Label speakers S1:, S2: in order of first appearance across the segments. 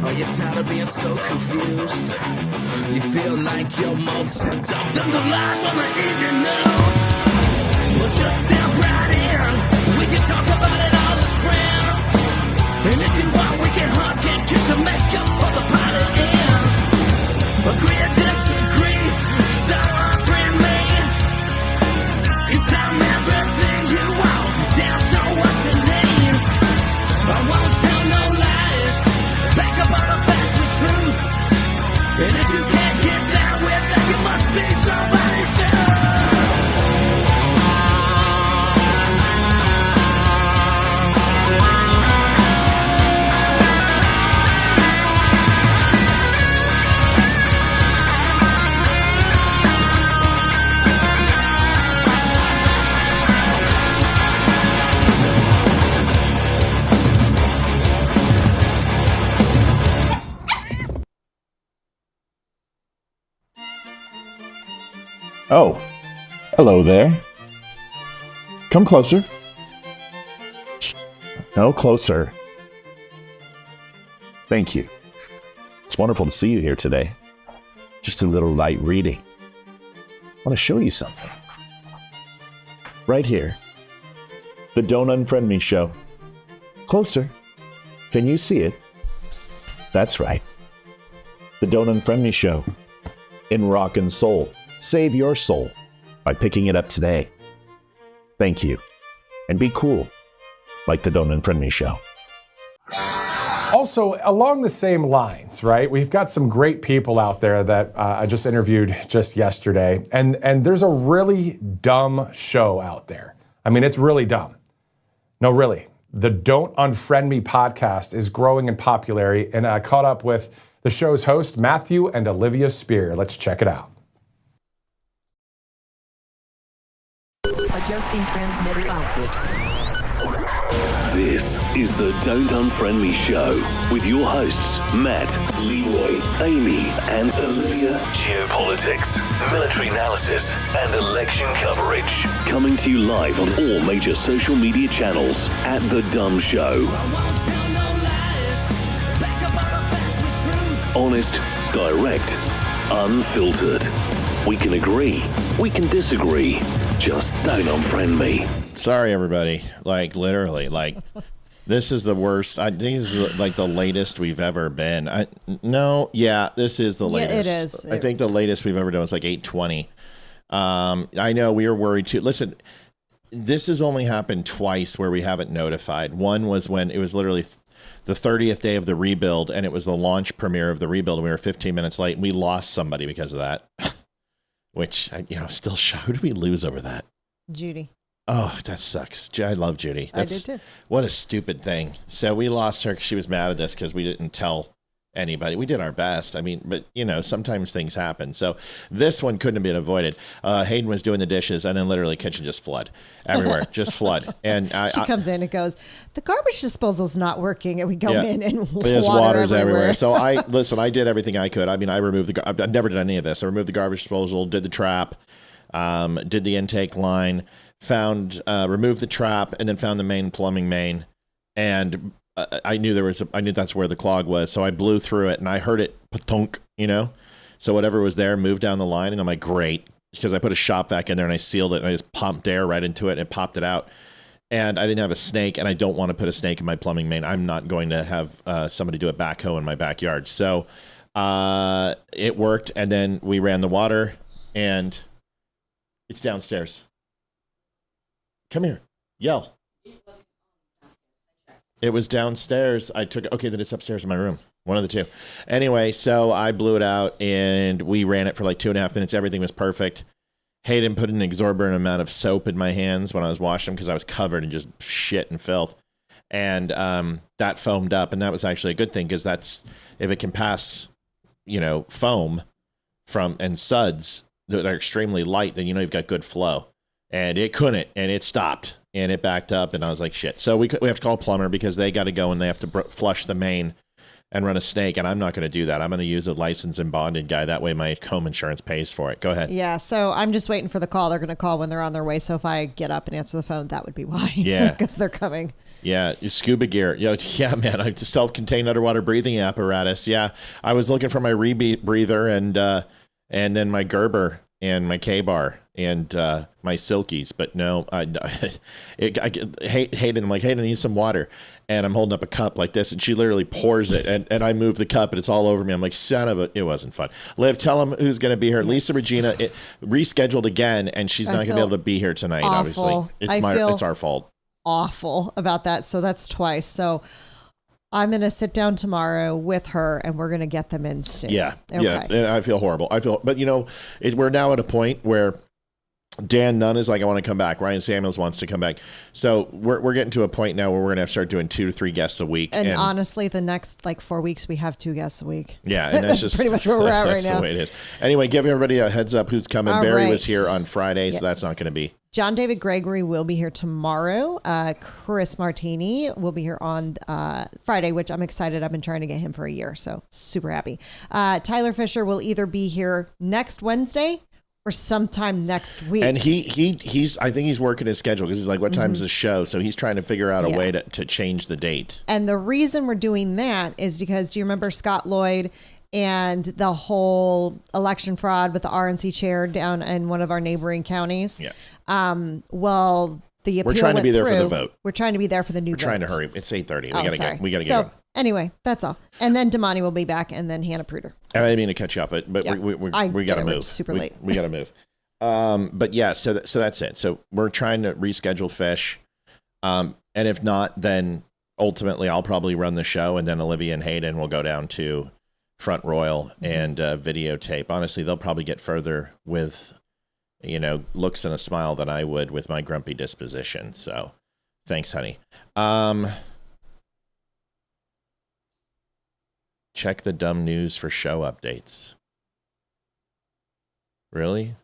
S1: Are you tired of being so confused? You feel like you're more fucked up than the lies on the evening news? Well, just step right in. We can talk about it all as friends. And if you want, we can hug and kiss and make up for the party ends. Agree or disagree, stop offering me. 'Cause I'm everything you want, damn sure what you need. I won't tell no lies, back up on the facts with truth. And if you can't get down with that, you must be somebody's new.
S2: Oh, hello there. Come closer. No, closer. Thank you. It's wonderful to see you here today. Just a little light reading. I want to show you something. Right here. The Don't Unfriend Me Show. Closer. Can you see it? That's right. The Don't Unfriend Me Show. In rock and soul. Save your soul by picking it up today. Thank you. And be cool, like the Don't Unfriend Me Show.
S3: Also, along the same lines, right? We've got some great people out there that I just interviewed just yesterday. And there's a really dumb show out there. I mean, it's really dumb. No, really. The Don't Unfriend Me podcast is growing in popularity. And I caught up with the show's host, Matthew and Olivia Speer. Let's check it out.
S4: Adjusting transmitter output.
S5: This is the Don't Unfriend Me Show with your hosts, Matt, Leroy, Amy, and Olivia. Geopolitics, military analysis, and election coverage. Coming to you live on all major social media channels at The Dumb Show. Honest, direct, unfiltered. We can agree, we can disagree. Just don't unfriend me.
S2: Sorry, everybody. Like, literally, like, this is the worst. I think this is like the latest we've ever been. This is the latest.
S6: Yeah, it is.
S2: I think the latest we've ever done was like 8:20. I know we were worried too. Listen, this has only happened twice where we haven't notified. One was when it was literally the 30th day of the rebuild, and it was the launch premiere of the rebuild, and we were 15 minutes late, and we lost somebody because of that. Which, still who did we lose over that?
S6: Judy.
S2: Oh, that sucks. I love Judy.
S6: I did too.
S2: What a stupid thing. So we lost her because she was mad at us because we didn't tell anybody. We did our best. I mean, but sometimes things happen. So this one couldn't have been avoided. Hayden was doing the dishes, and then literally kitchen just flood everywhere, just flood. And
S4: she comes in and goes, the garbage disposal's not working, and we go in and
S2: there's
S4: water's
S2: everywhere. So I did everything I could. I mean, I removed I've never done any of this. I removed the garbage disposal, did the trap, did the intake line, removed the trap, and then found the main plumbing main, and I knew that's where the clog was, so I blew through it, and I heard it patunk, so whatever was there moved down the line, and I'm like, great, because I put a shop vac in there and I sealed it, and I just pumped air right into it and it popped it out. And I didn't have a snake, and I don't want to put a snake in my plumbing main. I'm not going to have somebody do a backhoe in my backyard. So it worked, and then we ran the water, and it's downstairs. Come here, yell. It was downstairs. Okay, then it's upstairs in my room. One of the two. Anyway, so I blew it out, and we ran it for like 2.5 minutes. Everything was perfect. Hayden put an exorbitant amount of soap in my hands when I was washing them because I was covered in just shit and filth. And that foamed up, and that was actually a good thing because if it can pass, foam and suds that are extremely light, then you've got good flow. And it couldn't, and it stopped. And it backed up, and I was like, shit. So we have to call a plumber because they got to go and they have to flush the main and run a snake, and I'm not going to do that. I'm going to use a licensed and bonded guy. That way my home insurance pays for it. Go ahead.
S4: Yeah, so I'm just waiting for the call. They're going to call when they're on their way, so if I get up and answer the phone, that would be why.
S2: Yeah.
S4: Because they're coming.
S2: Yeah, scuba gear. Yeah, man, I have self-contained underwater breathing apparatus. Yeah, I was looking for my rebreather and then my Gerber and my K-bar and my Silkies, but no, Hayden, I'm like, Hayden, I need some water, and I'm holding up a cup like this, and she literally pours it, and I move the cup, and it's all over me. I'm like, son of a, it wasn't fun. Liv, tell them who's going to be here. Yes. Lisa Regina, rescheduled again, and she's not going to be able to be here tonight,
S4: awful.
S2: Obviously. It's our fault.
S4: Awful about that, so that's twice. So I'm going to sit down tomorrow with her, and we're going to get them in soon.
S2: Yeah,
S4: okay.
S2: Yeah. I feel horrible. But we're now at a point where Dan Nunn is like, I want to come back. Ryan Samuels wants to come back. So we're getting to a point now where we're going to have to start doing 2 to 3 guests a week.
S4: And honestly, the next 4 weeks, we have 2 guests a week.
S2: Yeah, and that's just
S4: pretty much where we're at right now.
S2: That's the way it is. Anyway, give everybody a heads up who's coming.
S4: All
S2: Barry
S4: right.
S2: was here on Friday, so that's not going to be.
S4: John David Gregory will be here tomorrow. Chris Martini will be here on Friday, which I'm excited. I've been trying to get him for a year, so super happy. Tyler Fisher will either be here next Wednesday or sometime next week.
S2: And he's I think he's working his schedule because he's like, what time's the show? So he's trying to figure out a way to change the date.
S4: And the reason we're doing that is because, do you remember Scott Lloyd and the whole election fraud with the RNC chair down in one of our neighboring counties?
S2: Yeah.
S4: Well, the appeal
S2: we're trying to be there for the vote.
S4: We're trying to be there for the new vote.
S2: We're trying to hurry. It's 8:30. We gotta get
S4: so
S2: going.
S4: Anyway, that's all. And then Damani will be back, and then Hannah Pruder.
S2: I didn't mean to catch you up, but
S4: yeah.
S2: we got to move.
S4: Super late.
S2: We got to move. But yeah, so that's it. So we're trying to reschedule Fish. And if not, then ultimately I'll probably run the show, and then Olivia and Hayden will go down to Front Royal and videotape. Honestly, they'll probably get further with, looks and a smile than I would with my grumpy disposition. So thanks, honey. Check the dumb news for show updates. Really?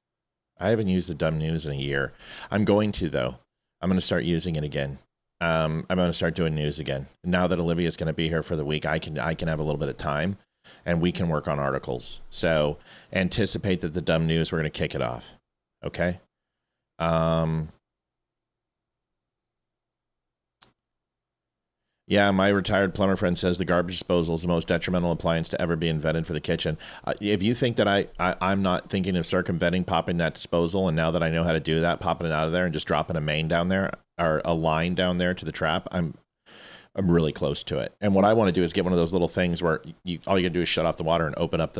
S2: I haven't used the dumb news in a year. I'm going to, though. I'm going to start using it again. I'm going to start doing news again. Now that Olivia's going to be here for the week, I can have a little bit of time, and we can work on articles. So anticipate that the dumb news, we're going to kick it off. Okay? Yeah, my retired plumber friend says the garbage disposal is the most detrimental appliance to ever be invented for the kitchen. If you think that I'm not thinking of circumventing popping that disposal, and now that I know how to do that, popping it out of there and just dropping a main down there or a line down there to the trap, I'm really close to it. And what I want to do is get one of those little things where all you can do is shut off the water and open up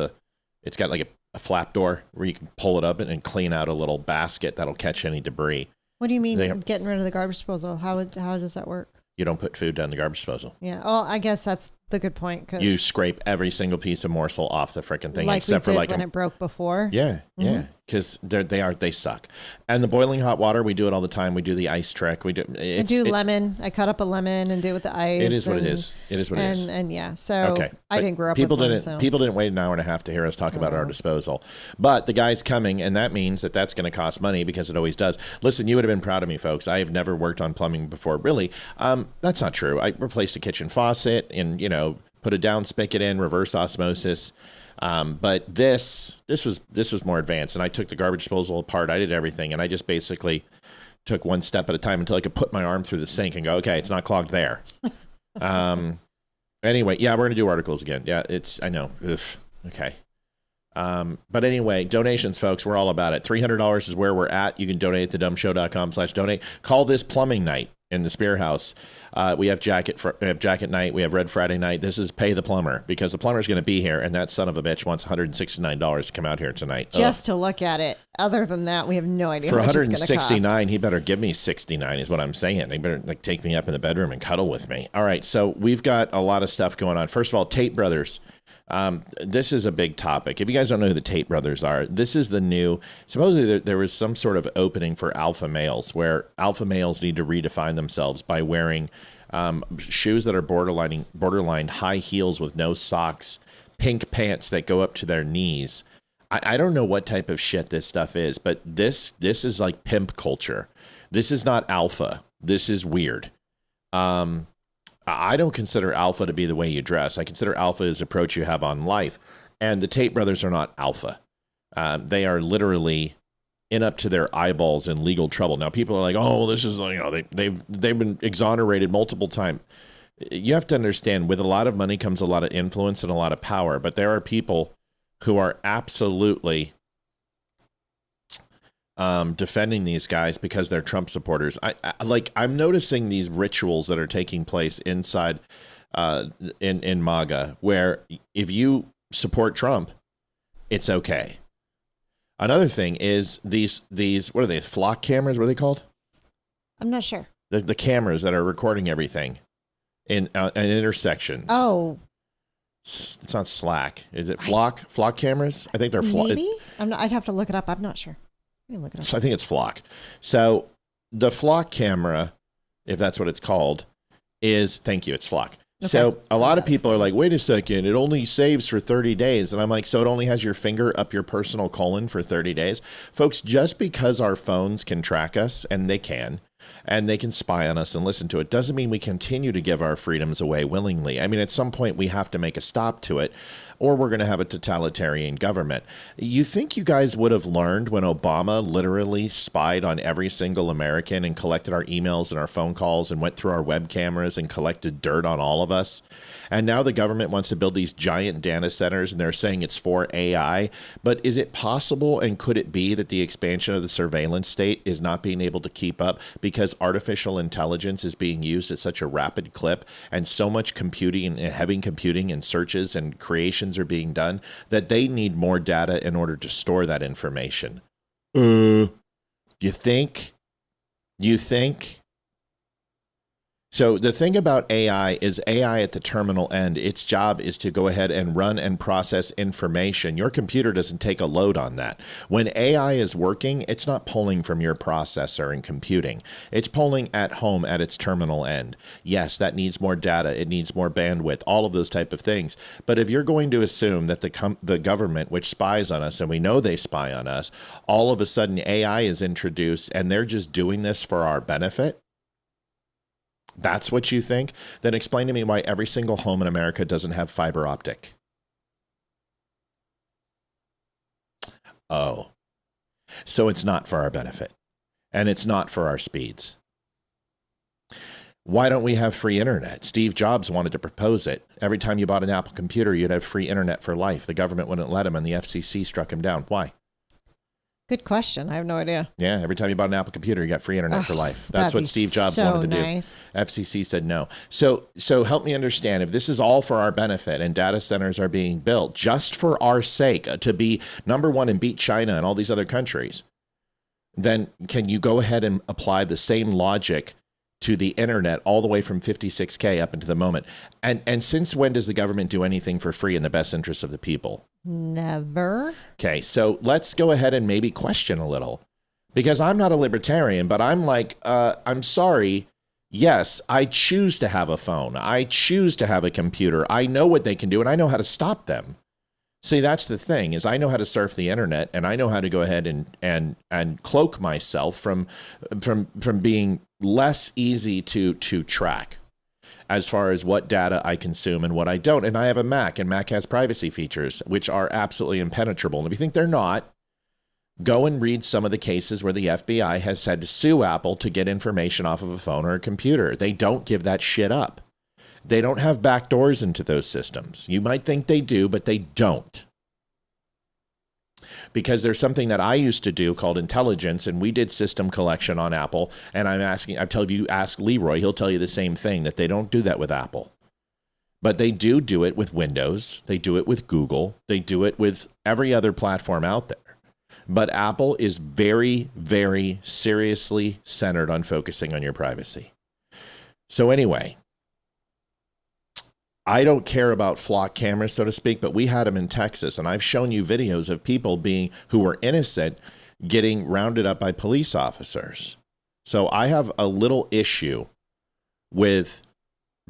S2: it's got like a flap door where you can pull it up and clean out a little basket that'll catch any debris.
S4: What do you mean getting rid of the garbage disposal? How does that work?
S2: You don't put food down the garbage disposal.
S4: Yeah. Well, I guess that's the good point.
S2: You scrape every single piece of morsel off the freaking thing,
S4: like
S2: except
S4: we did
S2: for like
S4: when it broke before.
S2: Yeah. Yeah. because they suck. And the boiling hot water, we do it all the time. We do the ice trick. I do
S4: lemon. I cut up a lemon and do it with the ice.
S2: It is what it is. It is what it is.
S4: And yeah, so
S2: okay.
S4: I didn't grow up
S2: people
S4: with
S2: didn't
S4: one, so.
S2: People didn't wait an hour and a half to hear us talk about our disposal. But the guy's coming, and that means that that's going to cost money, because it always does. Listen, you would have been proud of me, folks. I have never worked on plumbing before. Really, that's not true. I replaced a kitchen faucet and, put a down spigot in, reverse osmosis. But this was more advanced, and I took the garbage disposal apart. I did everything, and I just basically took one step at a time until I could put my arm through the sink and go, okay, it's not clogged there. Anyway, yeah, we're gonna do articles again. Yeah, I know. Oof. Okay. But anyway, donations, folks, we're all about it. $300 is where we're at. You can donate at thedumbshow.com/donate. Call this plumbing night in the Speer House. We have jacket night. We have Red Friday night. This is pay the plumber, because the plumber's going to be here, and that son of a bitch wants $169 to come out here tonight.
S4: Just to look at it. Other than that, we have no idea
S2: for
S4: how much it's going to cost.
S2: $169, he better give me $69 is what I'm saying. He better take me up in the bedroom and cuddle with me. All right, so we've got a lot of stuff going on. First of all, Tate Brothers. This is a big topic. If you guys don't know who the Tate Brothers are, this is the new, supposedly there was some sort of opening for alpha males, where alpha males need to redefine themselves by wearing shoes that are borderline high heels with no socks, pink pants that go up to their knees. I don't know what type of shit this stuff is, but this is like pimp culture. This is not alpha. This is weird. I don't consider alpha to be the way you dress. I consider alpha as the approach you have on life. And the Tate Brothers are not alpha. They are literally in up to their eyeballs in legal trouble. Now, people are like, oh, this is, they've been exonerated multiple times. You have to understand, with a lot of money comes a lot of influence and a lot of power. But there are people who are absolutely defending these guys because they're Trump supporters. I'm noticing these rituals that are taking place inside in MAGA, where if you support Trump, it's okay. Another thing is these what are they, flock cameras? What are they called?
S4: I'm not sure.
S2: The cameras that are recording everything in intersections.
S4: Oh.
S2: It's not Slack. Is it flock cameras? I think they're flock.
S4: Maybe? I'd have to look it up. I'm not sure. Look it up.
S2: So I think it's flock. So the flock camera, if that's what it's called, it's flock. Okay. So a lot of people are like, wait a second, it only saves for 30 days. And I'm like, so it only has your finger up your personal colon for 30 days? Folks, just because our phones can track us, and they can spy on us and listen to it, doesn't mean we continue to give our freedoms away willingly. I mean, at some point we have to make a stop to it, or we're going to have a totalitarian government. You think you guys would have learned when Obama literally spied on every single American and collected our emails and our phone calls and went through our web cameras and collected dirt on all of us? And now the government wants to build these giant data centers, and they're saying it's for AI. But is it possible, and could it be, that the expansion of the surveillance state is not being able to keep up because artificial intelligence is being used at such a rapid clip, and so much computing and heavy computing and searches and creations are being done that they need more data in order to store that information? You think? So the thing about AI is AI at the terminal end, its job is to go ahead and run and process information. Your computer doesn't take a load on that. When AI is working, it's not pulling from your processor and computing. It's pulling at home at its terminal end. Yes, that needs more data. It needs more bandwidth, all of those type of things. But if you're going to assume that the government, which spies on us, and we know they spy on us, all of a sudden AI is introduced and they're just doing this for our benefit, that's what you think? Then explain to me why every single home in America doesn't have fiber optic. Oh, so it's not for our benefit, and it's not for our speeds. Why don't we have free internet? Steve Jobs wanted to propose it. Every time you bought an Apple computer, you'd have free internet for life. The government wouldn't let him, and the FCC struck him down. Why?
S4: Good question. I have no idea.
S2: Yeah, every time you bought an Apple computer, you got free internet for life. That's what Steve Jobs wanted to do. FCC said no. So help me understand, if this is all for our benefit and data centers are being built just for our sake to be number one and beat China and all these other countries, then can you go ahead and apply the same logic to the internet all the way from 56K up into the moment? And since when does the government do anything for free in the best interest of the people?
S4: Never.
S2: Okay, so let's go ahead and maybe question a little, because I'm not a libertarian, but I'm like, I'm sorry. Yes, I choose to have a phone. I choose to have a computer. I know what they can do, and I know how to stop them. See, that's the thing, is I know how to surf the internet, and I know how to go ahead and cloak myself from being less easy to track as far as what data I consume and what I don't. And I have a Mac, and Mac has privacy features, which are absolutely impenetrable. And if you think they're not, go and read some of the cases where the FBI has had to sue Apple to get information off of a phone or a computer. They don't give that shit up. They don't have backdoors into those systems. You might think they do, but they don't. Because there's something that I used to do called intelligence, and we did system collection on Apple. And I tell you, ask Leroy, he'll tell you the same thing, that they don't do that with Apple. But they do it with Windows. They do it with Google. They do it with every other platform out there. But Apple is very, very seriously centered on focusing on your privacy. So anyway, I don't care about flock cameras, so to speak, but we had them in Texas, and I've shown you videos of people who were innocent getting rounded up by police officers. So I have a little issue with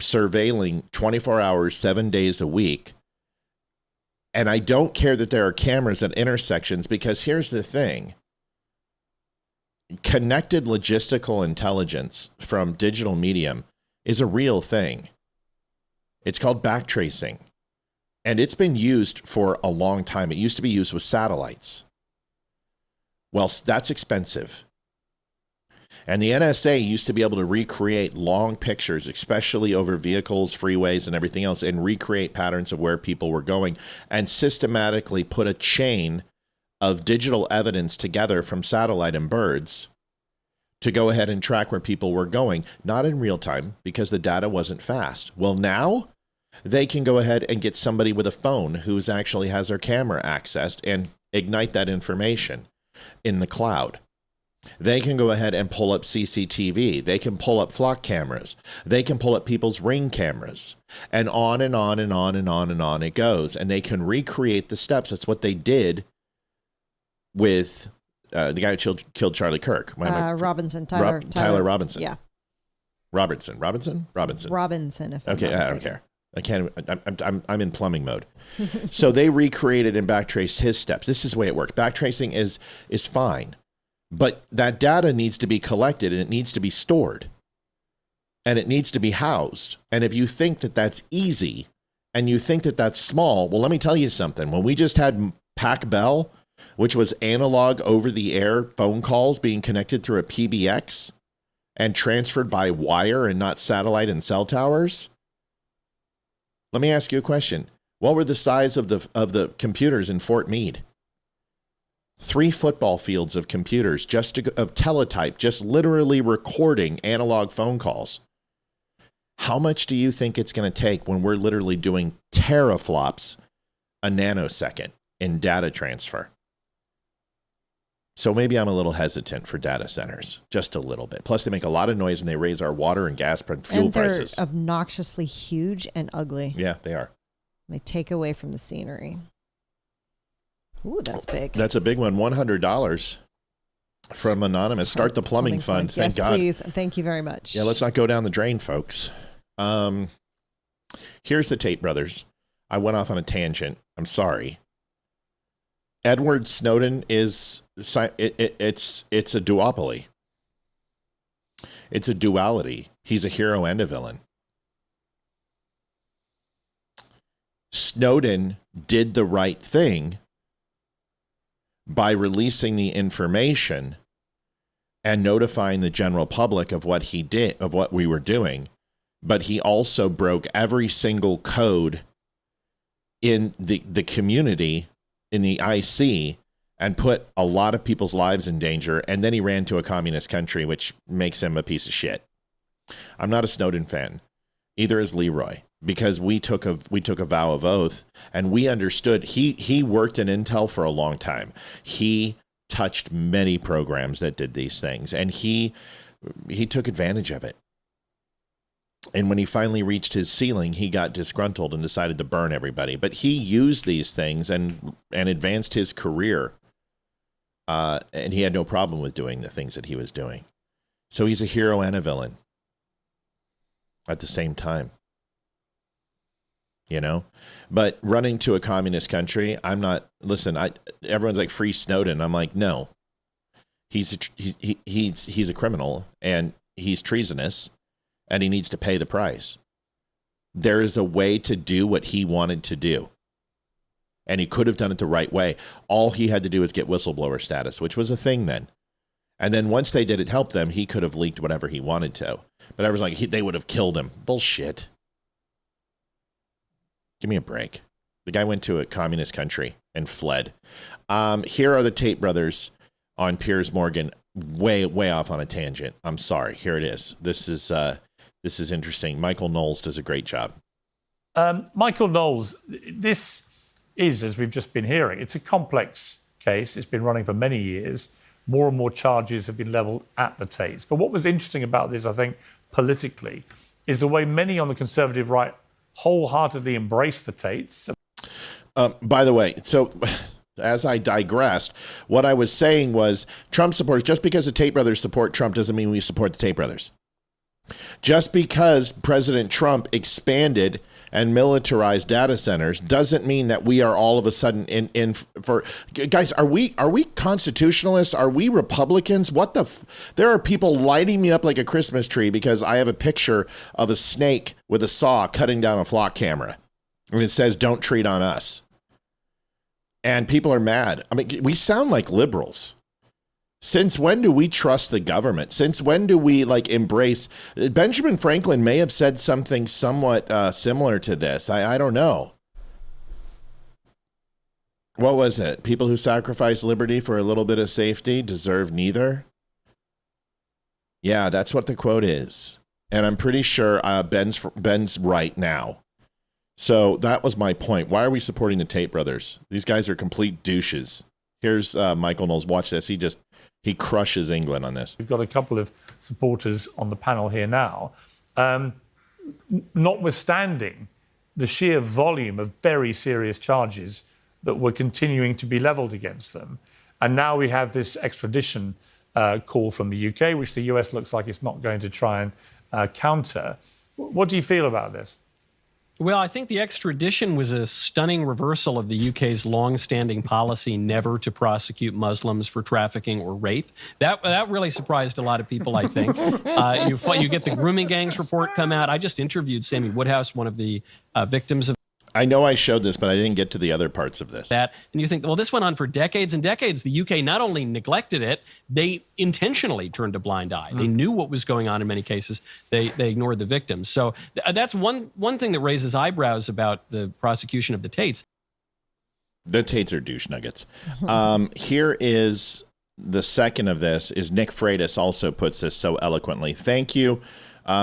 S2: surveilling 24 hours, 7 days a week. And I don't care that there are cameras at intersections, because here's the thing. Connected logistical intelligence from digital medium is a real thing. It's called backtracing, and it's been used for a long time. It used to be used with satellites. Well, that's expensive. And the NSA used to be able to recreate long pictures, especially over vehicles, freeways, and everything else, and recreate patterns of where people were going, and systematically put a chain of digital evidence together from satellite and birds to go ahead and track where people were going, not in real time, because the data wasn't fast. Well, now they can go ahead and get somebody with a phone who's actually has their camera accessed and ignite that information in the cloud. They can go ahead and pull up CCTV. They can pull up flock cameras. They can pull up people's Ring cameras, and on and on and on and on and on it goes. And they can recreate the steps. That's what they did with the guy who killed Charlie Kirk.
S4: Robinson, Tyler
S2: Robinson.
S4: Yeah.
S2: Robinson.
S4: Robinson. If
S2: okay,
S4: I'm not
S2: I don't care. I can't. I'm in plumbing mode. So they recreated and backtraced his steps. This is the way it works. Backtracing is fine, but that data needs to be collected, and it needs to be stored, and it needs to be housed. And if you think that that's easy, and you think that that's small, well, let me tell you something. When we just had Pac Bell, which was analog over-the-air phone calls being connected through a PBX and transferred by wire and not satellite and cell towers. Let me ask you a question. What were the size of the computers in Fort Meade? 3 football fields of computers, of teletype, just literally recording analog phone calls. How much do you think it's going to take when we're literally doing teraflops a nanosecond in data transfer? So maybe I'm a little hesitant for data centers, just a little bit. Plus, they make a lot of noise, and they raise our water and gas and fuel prices.
S4: They're obnoxiously huge and ugly.
S2: Yeah, they are.
S4: They take away from the scenery. Ooh, that's big.
S2: That's a big one. $100 from Anonymous. Start the plumbing fund. Thank God.
S4: Yes, please. Thank you very much.
S2: Yeah, let's not go down the drain, folks. Here's the Tate brothers. I went off on a tangent. I'm sorry. Edward Snowden it's a duopoly. It's a duality. He's a hero and a villain. Snowden did the right thing by releasing the information and notifying the general public of what he did, of what we were doing. But he also broke every single code in the community, in the IC, and put a lot of people's lives in danger. And then he ran to a communist country, which makes him a piece of shit. I'm not a Snowden fan. Either is Leroy, because we took a vow of oath, and we understood he worked in Intel for a long time. He touched many programs that did these things, and he took advantage of it. And when he finally reached his ceiling, he got disgruntled and decided to burn everybody. But he used these things and advanced his career. And he had no problem with doing the things that he was doing. So he's a hero and a villain at the same time. You know? But running to a communist country, I'm not, listen, everyone's like, free Snowden. I'm like, no. He's a criminal, and he's treasonous, and he needs to pay the price. There is a way to do what he wanted to do. And he could have done it the right way. All he had to do was get whistleblower status, which was a thing then. And then once they did it help them, he could have leaked whatever he wanted to. But everyone's like, they would have killed him. Bullshit. Give me a break. The guy went to a communist country and fled. Here are the Tate brothers on Piers Morgan, way off on a tangent. I'm sorry. Here it is. This is interesting. Michael Knowles does a great job.
S6: Michael Knowles, this is, as we've just been hearing, it's a complex case. It's been running for many years. More and more charges have been leveled at the Tates. But what was interesting about this, I think, politically, is the way many on the conservative right wholeheartedly embrace the Tates.
S2: By the way, so as I digressed, what I was saying was Trump supporters, just because the Tate brothers support Trump doesn't mean we support the Tate brothers. Just because President Trump expanded and militarized data centers doesn't mean that we are all of a sudden in for guys. Are we constitutionalists? Are we Republicans? What the there are people lighting me up like a Christmas tree because I have a picture of a snake with a saw cutting down a flock camera. And it says, "Don't treat on us." And people are mad. I mean, we sound like liberals. Since when do we trust the government? Since when do we embrace? Benjamin Franklin may have said something somewhat similar to this. I don't know. What was it? People who sacrifice liberty for a little bit of safety deserve neither. Yeah, that's what the quote is. And I'm pretty sure Ben's right now. So that was my point. Why are we supporting the Tate brothers? These guys are complete douches. Here's Michael Knowles. Watch this. He crushes England on this.
S6: We've got a couple of supporters on the panel here now. Notwithstanding the sheer volume of very serious charges that were continuing to be levelled against them. And now we have this extradition call from the UK, which the US looks like it's not going to try and counter. What do you feel about this?
S7: Well, I think the extradition was a stunning reversal of the UK's long-standing policy never to prosecute Muslims for trafficking or rape. That really surprised a lot of people, I think. You get the grooming gangs report come out. I just interviewed Sammy Woodhouse, one of the victims of
S2: I know I showed this, but I didn't get to the other parts of this.
S7: And you think, well, this went on for decades and decades. The UK not only neglected it, they intentionally turned a blind eye. They knew what was going on in many cases. They ignored the victims. So that's one thing that raises eyebrows about the prosecution of the Tates.
S2: The Tates are douche nuggets. Here is the second of this, is Nick Freitas also puts this so eloquently. Thank you.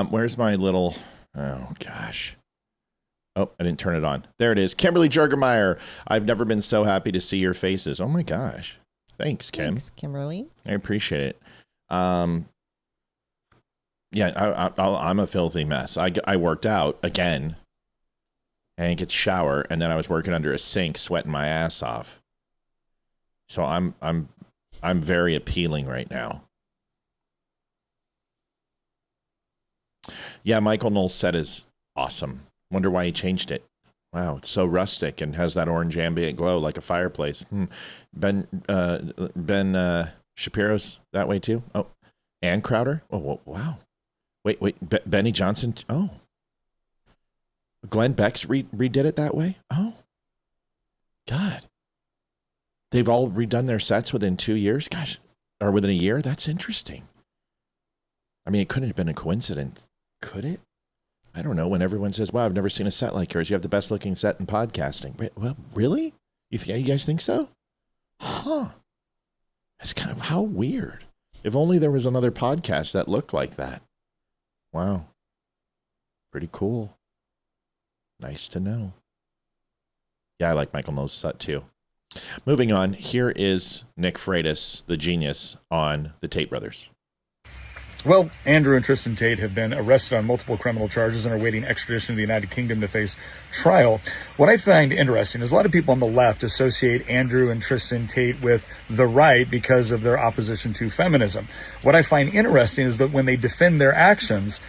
S2: Where's my little, oh gosh. Oh, I didn't turn it on. There it is. Kimberly Jergermeyer. I've never been so happy to see your faces. Oh my gosh. Thanks, Kim.
S4: Thanks, Kimberly.
S2: I appreciate it. Yeah, I'm a filthy mess. I worked out again. And I get shower, and then I was working under a sink, sweating my ass off. So I'm very appealing right now. Yeah, Michael Knowles' set is awesome. Wonder why he changed it. Wow, it's so rustic and has that orange ambient glow like a fireplace. Ben Shapiro's that way too. Oh, Ann Crowder. Oh, wow. Wait. Benny Johnson. Oh, Glenn Beck's redid it that way. Oh, God. They've all redone their sets within 2 years. Gosh, or within a year. That's interesting. I mean, it couldn't have been a coincidence, could it? I don't know, when everyone says, wow, I've never seen a set like yours. You have the best looking set in podcasting. Well, really? You guys think so? Huh. That's kind of, how weird. If only there was another podcast that looked like that. Wow. Pretty cool. Nice to know. Yeah, I like Michael Knowles' set too. Moving on, here is Nick Freitas, the genius, on the Tate brothers.
S8: Well, Andrew and Tristan Tate have been arrested on multiple criminal charges and are awaiting extradition to the United Kingdom to face trial. What I find interesting is a lot of people on the left associate Andrew and Tristan Tate with the right because of their opposition to feminism. What I find interesting is that when they defend their actions,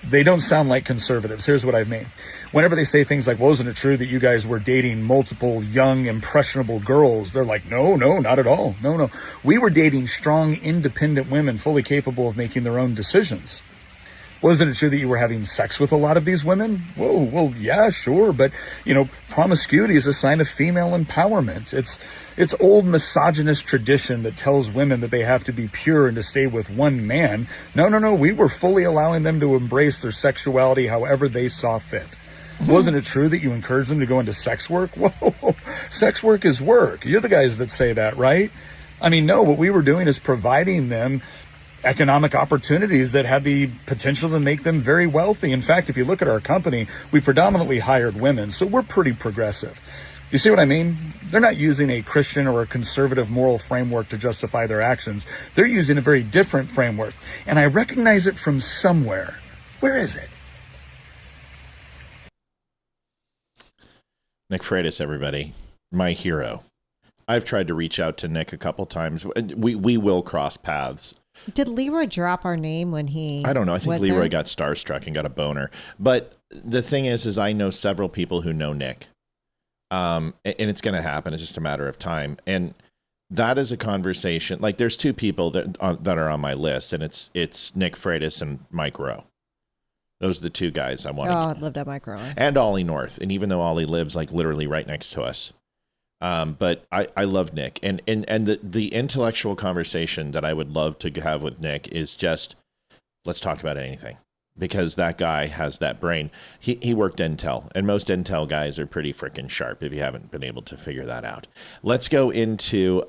S8: they don't sound like conservatives. Here's what I mean. Whenever they say things like, well, isn't it true that you guys were dating multiple young, impressionable girls? They're like, no, not at all. No. We were dating strong, independent women fully capable of making their own decisions. Well, isn't it true that you were having sex with a lot of these women? Whoa, well, yeah, sure. But, promiscuity is a sign of female empowerment. It's old misogynist tradition that tells women that they have to be pure and to stay with one man. No. We were fully allowing them to embrace their sexuality however they saw fit. Wasn't it true that you encouraged them to go into sex work? Whoa, sex work is work. You're the guys that say that, right? I mean, no, what we were doing is providing them economic opportunities that had the potential to make them very wealthy. In fact, if you look at our company, we predominantly hired women, so we're pretty progressive. You see what I mean? They're not using a Christian or a conservative moral framework to justify their actions. They're using a very different framework, and I recognize it from somewhere. Where is it?
S2: Nick Freitas, everybody, my hero. I've tried to reach out to Nick a couple times. We will cross paths.
S4: Did Leroy drop our name when he...
S2: I don't know. I think Leroy got starstruck and got a boner. But the thing is I know several people who know Nick. And it's going to happen. It's just a matter of time. And that is a conversation. Like, there's two people that are on my list, and it's Nick Freitas and Mike Rowe. Those are the two guys I want.
S4: I lived at Mike Rowe.
S2: And Ollie North. And even though Ollie lives like literally right next to us. But I love Nick, and the intellectual conversation that I would love to have with Nick is just, let's talk about anything, because that guy has that brain. He worked Intel, and most Intel guys are pretty freaking sharp if you haven't been able to figure that out. Let's go into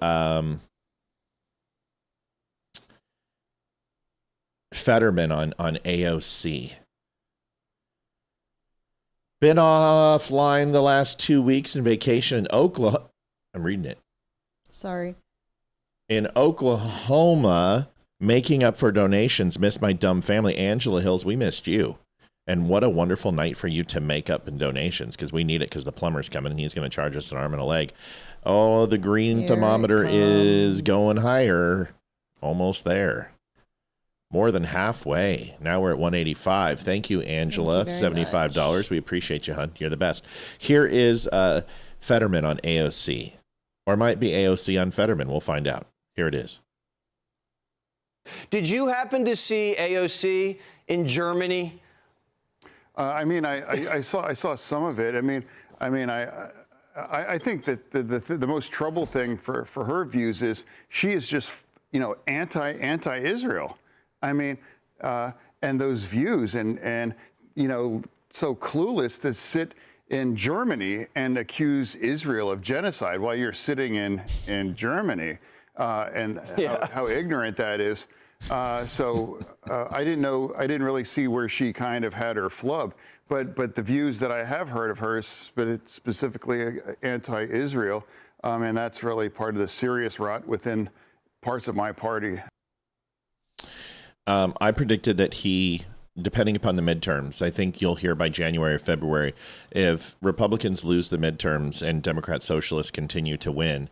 S2: Fetterman on AOC. Been offline the last 2 weeks in vacation in Oklahoma. I'm reading it.
S4: Sorry.
S2: In Oklahoma, making up for donations. Missed my dumb family. Angela Hills, we missed you. And what a wonderful night for you to make up in donations, because we need it, because the plumber's coming and he's going to charge us an arm and a leg. Oh, the green thermometer is going higher. Almost there. More than halfway. Now we're at 185. Thank you, Angela.
S4: Thank you
S2: $75.
S4: much.
S2: We appreciate you, hon. You're the best. Here is Fetterman on AOC. Or it might be AOC on Fetterman. We'll find out. Here it is.
S9: Did you happen to see AOC in Germany?
S10: I saw some of it. I think that the most trouble thing for her views is she is just anti-Israel. And those views and so clueless to sit in Germany and accuse Israel of genocide while you're sitting in Germany, how ignorant that is. I didn't really see where she kind of had her flub, but the views that I have heard of hers, but it's specifically anti-Israel, and that's really part of the serious rot within parts of my party.
S2: I predicted that he, depending upon the midterms, I think you'll hear by January or February, if Republicans lose the midterms and Democrat socialists continue to win,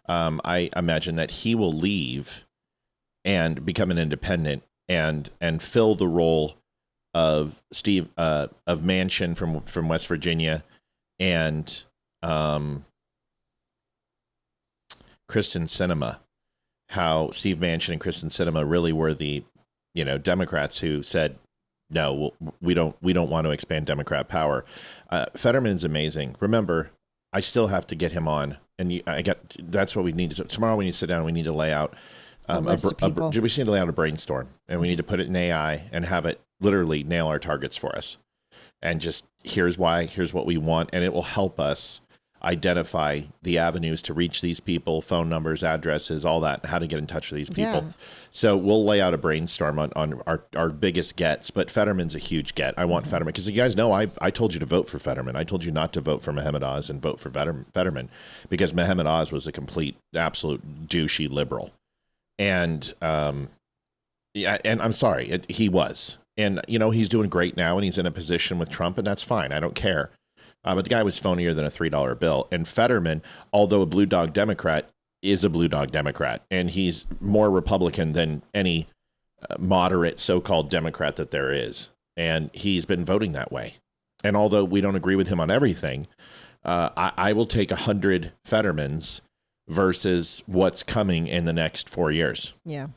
S2: I imagine that he will leave and become an independent and fill the role of of Manchin from West Virginia and Kristen Sinema. How Steve Manchin and Kristen Sinema really were the Democrats who said, no, we don't want to expand Democrat power. Fetterman's amazing. Remember, I still have to get him on, and that's what we need to. Tomorrow we need to sit down and we need to lay out we need to lay out a brainstorm, and we need to put it in AI and have it literally nail our targets for us. And just here's why, here's what we want, and it will help us identify the avenues to reach these people, phone numbers, addresses, all that, how to get in touch with these people. Yeah. So we'll lay out a brainstorm on our biggest gets, but Fetterman's a huge get. I want Fetterman, because you guys know I told you to vote for Fetterman. I told you not to vote for Mohammed Oz and vote for Fetterman, because Mohammed Oz was a complete, absolute douchey liberal. And Yeah, and I'm sorry, he was. And, he's doing great now, and he's in a position with Trump, and that's fine. I don't care. But the guy was phonier than a $3 bill. And Fetterman, although a blue dog Democrat, is a blue dog Democrat. And he's more Republican than any moderate so-called Democrat that there is. And he's been voting that way. And although we don't agree with him on everything, I will take 100 Fettermans versus what's coming in the next 4 years.
S4: Yeah.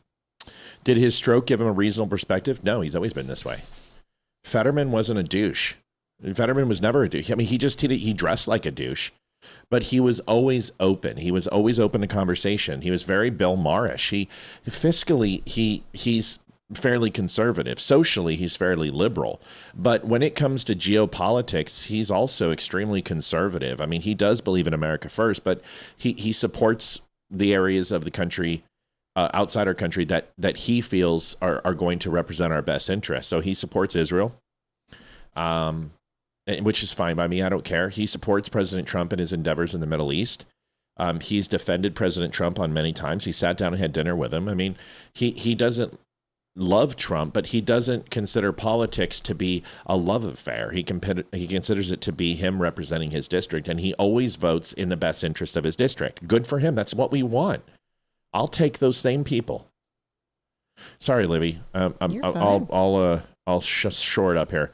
S2: Did his stroke give him a reasonable perspective? No, he's always been this way. Fetterman wasn't a douche. Fetterman was never a douche. I mean, he dressed like a douche, but he was always open. He was always open to conversation. He was very Bill Maher-ish. Fiscally, he's fairly conservative. Socially, he's fairly liberal. But when it comes to geopolitics, he's also extremely conservative. I mean, he does believe in America first, but he supports the areas of the country outside our country that he feels are going to represent our best interests. So he supports Israel, which is fine by me. I don't care. He supports President Trump in his endeavors in the Middle East. He's defended President Trump on many times. He sat down and had dinner with him. I mean, he doesn't love Trump, but he doesn't consider politics to be a love affair. He considers it to be him representing his district, and he always votes in the best interest of his district. Good for him. That's what we want. I'll take those same people. Sorry, Livy. I'll just shore it up here.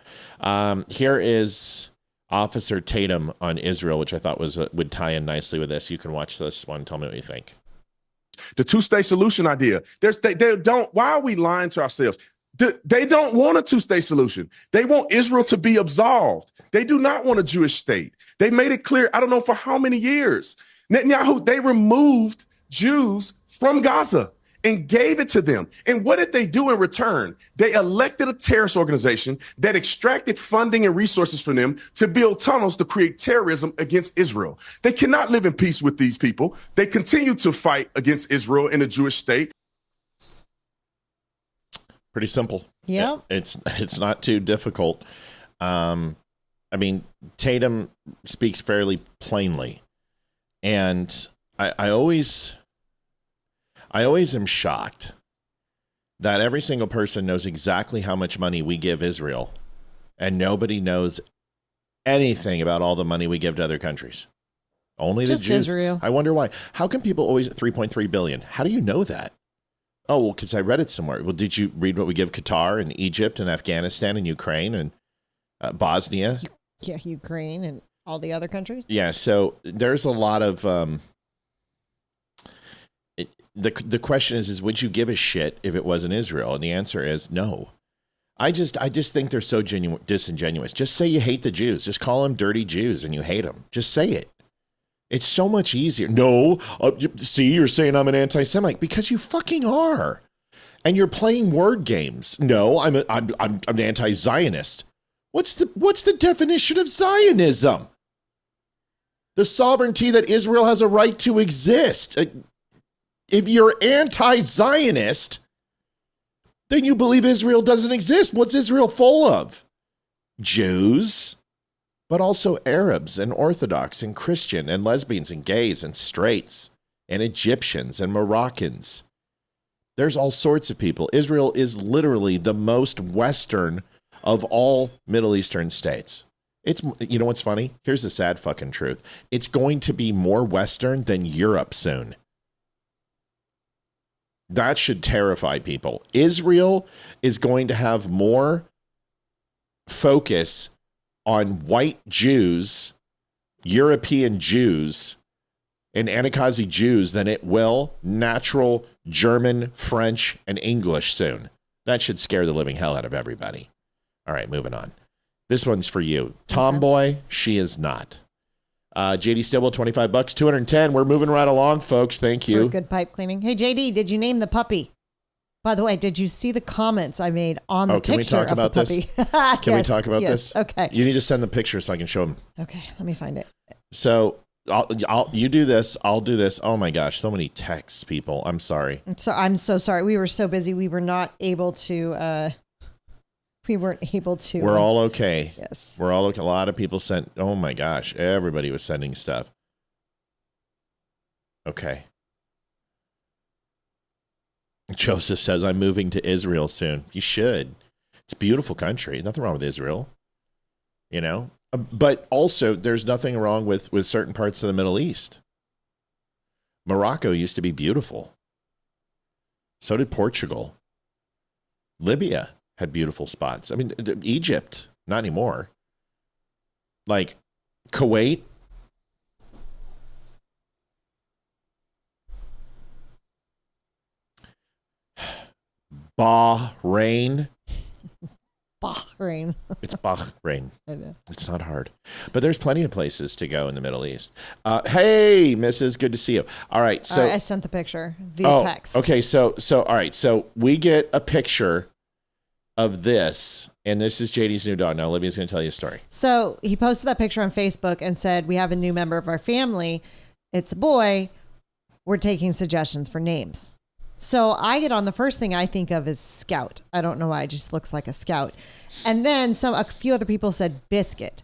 S2: Here is Officer Tatum on Israel, which I thought would tie in nicely with this. You can watch this one. Tell me what you think.
S11: The two-state solution idea. They don't. Why are we lying to ourselves? They don't want a two-state solution. They want Israel to be absolved. They do not want a Jewish state. They made it clear, I don't know for how many years. Netanyahu, they removed Jews from Gaza and gave it to them. And what did they do in return? They elected a terrorist organization that extracted funding and resources from them to build tunnels to create terrorism against Israel. They cannot live in peace with these people. They continue to fight against Israel and the Jewish state.
S2: Pretty simple.
S4: Yeah.
S2: It's not too difficult. I mean, Tatum speaks fairly plainly. And I always am shocked that every single person knows exactly how much money we give Israel, and nobody knows anything about all the money we give to other countries. Only the Jews.
S4: Israel.
S2: I wonder why. How come people always at 3.3 billion? How do you know that? Oh, well, because I read it somewhere. Well, did you read what we give Qatar and Egypt and Afghanistan and Ukraine and Bosnia?
S4: Yeah, Ukraine and all the other countries.
S2: Yeah, so there's a lot of the question is would you give a shit if it wasn't Israel? And the answer is no. I just think they're so disingenuous. Just say you hate the Jews. Just call them dirty Jews and you hate them. Just say it. It's so much easier. No, see, you're saying I'm an anti-Semite because you fucking are, and you're playing word games. No, I'm an anti-Zionist. What's the definition of Zionism? The sovereignty that Israel has a right to exist. If you're anti-Zionist, then you believe Israel doesn't exist. What's Israel full of? Jews, but also Arabs and Orthodox and Christian and lesbians and gays and straights and Egyptians and Moroccans. There's all sorts of people. Israel is literally the most Western of all Middle Eastern states. You know what's funny? Here's the sad fucking truth. It's going to be more Western than Europe soon. That should terrify people. Israel is going to have more focus on white Jews, European Jews, and Anakazi Jews than it will natural German, French, and English soon. That should scare the living hell out of everybody. All right, moving on. This one's for you. Tomboy, she is not. JD Stillwell, $25, 210. We're moving right along, folks. Thank you.
S4: For good pipe cleaning. Hey, JD, did you name the puppy? By the way, did you see the comments I made on the picture of the puppy?
S2: Can we talk about this?
S4: Okay.
S2: You need to send the picture so I can show them.
S4: Okay, let me find it.
S2: So you do this. I'll do this. Oh my gosh, so many texts, people. I'm sorry.
S4: So I'm so sorry. We were so busy. We were not able to. We weren't able to.
S2: We're all okay.
S4: Yes.
S2: We're all okay. A lot of people sent. Oh my gosh, everybody was sending stuff. Okay. Joseph says, I'm moving to Israel soon. You should. It's a beautiful country. Nothing wrong with Israel. You know? But also, there's nothing wrong with certain parts of the Middle East. Morocco used to be beautiful. So did Portugal. Libya had beautiful spots. I mean, Egypt, not anymore. Like Kuwait. Bahrain.
S4: Bahrain.
S2: It's Bahrain.
S4: I know.
S2: It's not hard. But there's plenty of places to go in the Middle East. Hey, Mrs. Good to see you. All right. So
S4: I sent the picture via text.
S2: Okay. So all right. So we get a picture of this, and this is JD's new dog. Now, Olivia's going to tell you a story.
S4: So he posted that picture on Facebook and said, we have a new member of our family. It's a boy. We're taking suggestions for names. So I get on, the first thing I think of is Scout. I don't know why, it just looks like a Scout. And then a few other people said Biscuit.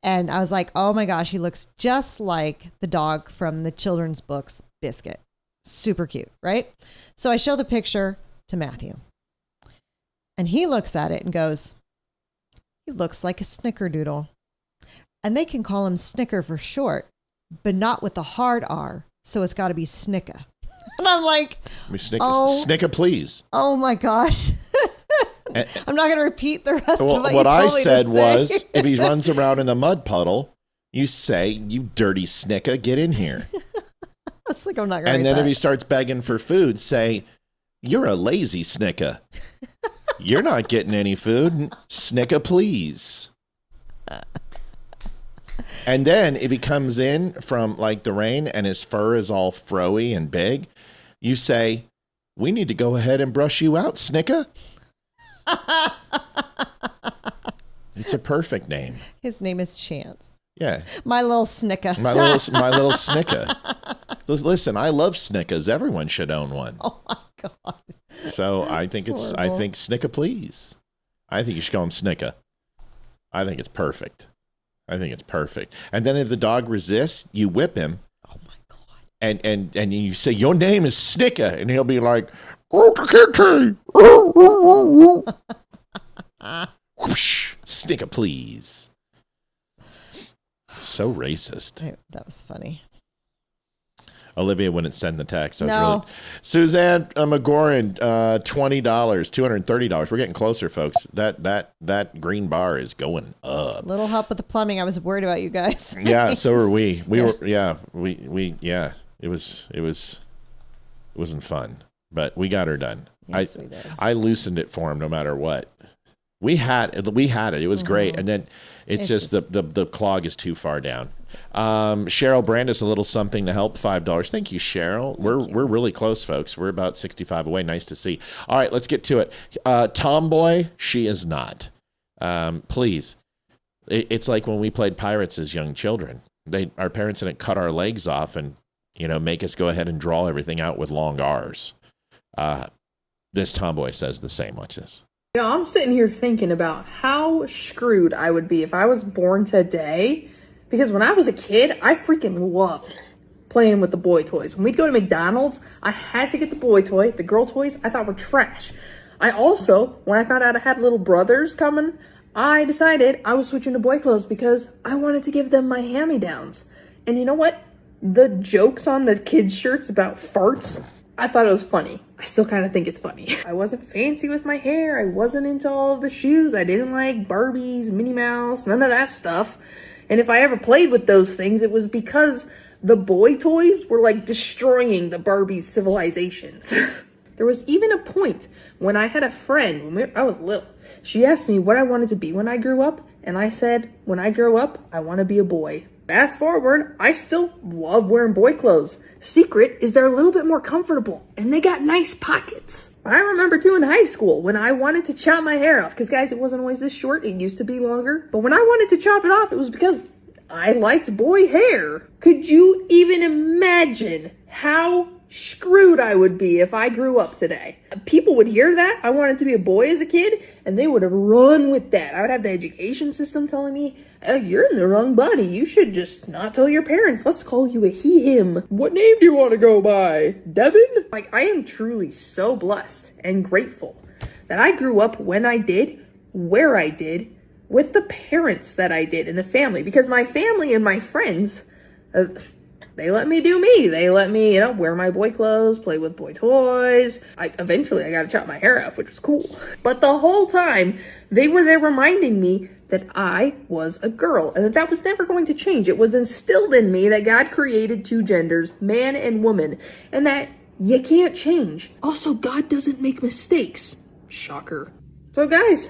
S4: And I was like, oh my gosh, he looks just like the dog from the children's books, Biscuit. Super cute, right? So I show the picture to Matthew. And he looks at it and goes, he looks like a snickerdoodle. And they can call him Snicker for short, but not with the hard R. So it's got to be Snicka. And I'm like,
S2: Snicka, please.
S4: Oh my gosh. I'm not going to repeat the rest of what you
S2: what I
S4: told me
S2: said
S4: to say.
S2: was, if he runs around in a mud puddle, you say, you dirty Snicka, get in here.
S4: It's like, I'm not going to
S2: And then if he starts begging for food, say, you're a lazy Snicka. You're not getting any food. Snicka, please. And then if he comes in from like the rain and his fur is all froey and big, you say, we need to go ahead and brush you out, Snicka. It's a perfect name.
S4: His name is Chance.
S2: Yeah.
S4: My little Snicka.
S2: My little Snicka. Listen, I love Snickas. Everyone should own one.
S4: Oh my God.
S2: So I think I think Snicka, please. I think you should call him Snicka. I think it's perfect. And then if the dog resists, you whip him.
S4: Oh my God.
S2: And you say, your name is Snicka. And he'll be like, Snicka, please. So racist.
S4: That was funny.
S2: Olivia wouldn't send the text.
S4: No.
S2: Suzanne McGoran, $20, $230. We're getting closer, folks. That green bar is going up.
S4: Little help with the plumbing. I was worried about you guys.
S2: Yeah, so were we. It wasn't fun, but we got her done.
S4: Yes, we did.
S2: I loosened it for him no matter what. We had it. It was great. And then it's just the clog is too far down. Cheryl Brandis, a little something to help, $5. Thank you, Cheryl. We're really close, folks. We're about 65 away. Nice to see. All right, let's get to it. Tomboy, she is not. Please. It's like when we played pirates as young children. Our parents didn't cut our legs off and make us go ahead and draw everything out with long R's. This tomboy says the same. Watch this.
S12: I'm sitting here thinking about how screwed I would be if I was born today. Because when I was a kid, I freaking loved playing with the boy toys. When we'd go to McDonald's, I had to get the boy toy. The girl toys I thought were trash. I also, when I found out I had little brothers coming, I decided I was switching to boy clothes because I wanted to give them my hand-me-downs. And you know what? The jokes on the kids' shirts about farts, I thought it was funny. I still kind of think it's funny. I wasn't fancy with my hair. I wasn't into all of the shoes. I didn't like Barbies, Minnie Mouse, none of that stuff. And if I ever played with those things, it was because the boy toys were like destroying the Barbie civilizations. There was even a point when I had a friend, when I was little, she asked me what I wanted to be when I grew up. And I said, when I grow up, I want to be a boy. Fast forward, I still love wearing boy clothes. Secret is they're a little bit more comfortable and they got nice pockets. I remember too in high school when I wanted to chop my hair off, because guys, it wasn't always this short, it used to be longer. But when I wanted to chop it off, it was because I liked boy hair. Could you even imagine how screwed I would be if I grew up today. People would hear that I wanted to be a boy as a kid, and they would have run with that. I would have the education system telling me, you're in the wrong body. You should just not tell your parents. Let's call you a he, him. What name do you want to go by? Devin? Like, I am truly so blessed and grateful that I grew up when I did, where I did, with the parents that I did in the family. Because my family and my friends, they let me do me. They let me, wear my boy clothes, play with boy toys. Eventually I got to chop my hair off, which was cool. But the whole time, they were there reminding me that I was a girl and that was never going to change. It was instilled in me that God created two genders, man and woman, and that you can't change. Also, God doesn't make mistakes. Shocker. So guys,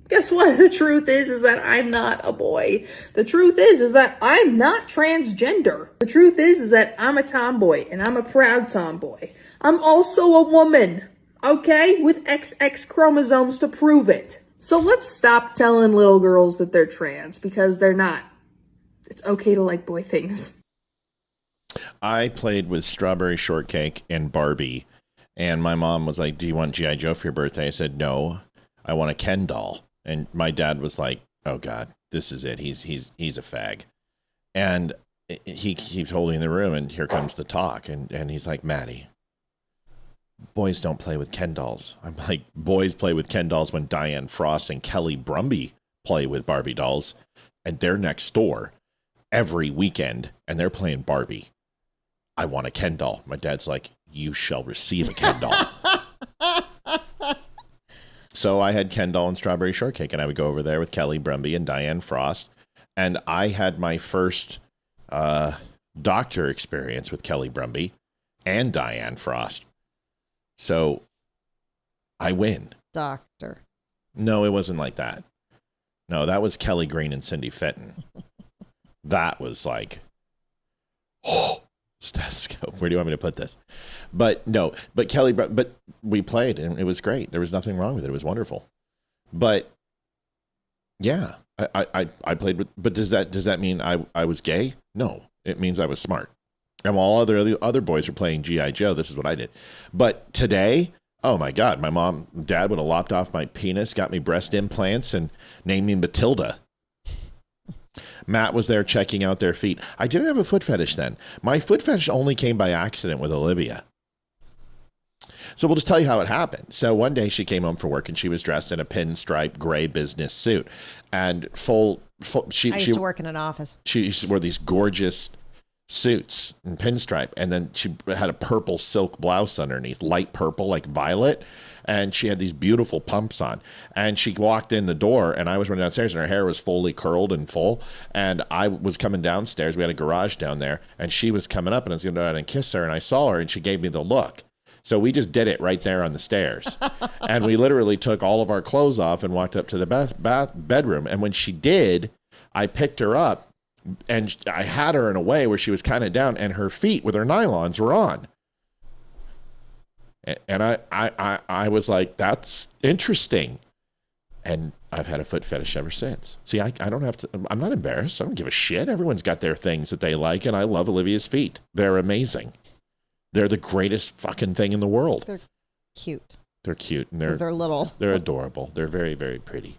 S12: guess what? The truth is that I'm not a boy. The truth is that I'm not transgender. The truth is that I'm a tomboy, and I'm a proud tomboy. I'm also a woman, okay? With XX chromosomes to prove it. So let's stop telling little girls that they're trans, because they're not. It's okay to like boy things.
S2: I played with Strawberry Shortcake and Barbie, and my mom was like, do you want G.I. Joe for your birthday? I said, no, I want a Ken doll. And my dad was like, oh, God, this is it. He's a fag. And he keeps holding the room, and here comes the talk. And he's like, Maddie, boys don't play with Ken dolls. I'm like, boys play with Ken dolls when Diane Frost and Kelly Brumby play with Barbie dolls. And they're next door every weekend, and they're playing Barbie. I want a Ken doll. My dad's like, you shall receive a Ken doll. So I had Ken doll and Strawberry Shortcake, and I would go over there with Kelly Brumby and Diane Frost. And I had my first doctor experience with Kelly Brumby and Diane Frost. So I win.
S4: Doctor.
S2: No, it wasn't like that. No, that was Kelly Green and Cindy Fitton. That was like, oh, stethoscope. Where do you want me to put this? But no, but we played and it was great. There was nothing wrong with it. It was wonderful. But yeah, I played with, but does that mean I was gay? No, it means I was smart. And while other boys are playing G.I. Joe, this is what I did. But today, oh my God, my dad would have lopped off my penis, got me breast implants, and named me Matilda. Matt was there checking out their feet. I didn't have a foot fetish then. My foot fetish only came by accident with Olivia. So we'll just tell you how it happened. So one day she came home from work and she was dressed in a pinstripe gray business suit and she
S4: used to work in an office.
S2: She wore these gorgeous suits and pinstripe, and then she had a purple silk blouse underneath, light purple like violet, and she had these beautiful pumps on, and she walked in the door, and I was running downstairs, and her hair was fully curled and full, and I was coming downstairs. We had a garage down there, and she was coming up, and I was going to go down and kiss her, and I saw her, and she gave me the look. So we just did it right there on the stairs. And we literally took all of our clothes off and walked up to the bedroom, and when she did, I picked her up, and I had her in a way where she was kind of down, and her feet with her nylons were on. And I was like, that's interesting. And I've had a foot fetish ever since. See, I don't have to, I'm not embarrassed. I don't give a shit. Everyone's got their things that they like, and I love Olivia's feet. They're amazing. They're the greatest fucking thing in the world.
S4: They're cute.
S2: They're cute. And
S4: they're little.
S2: They're adorable. They're very, very pretty.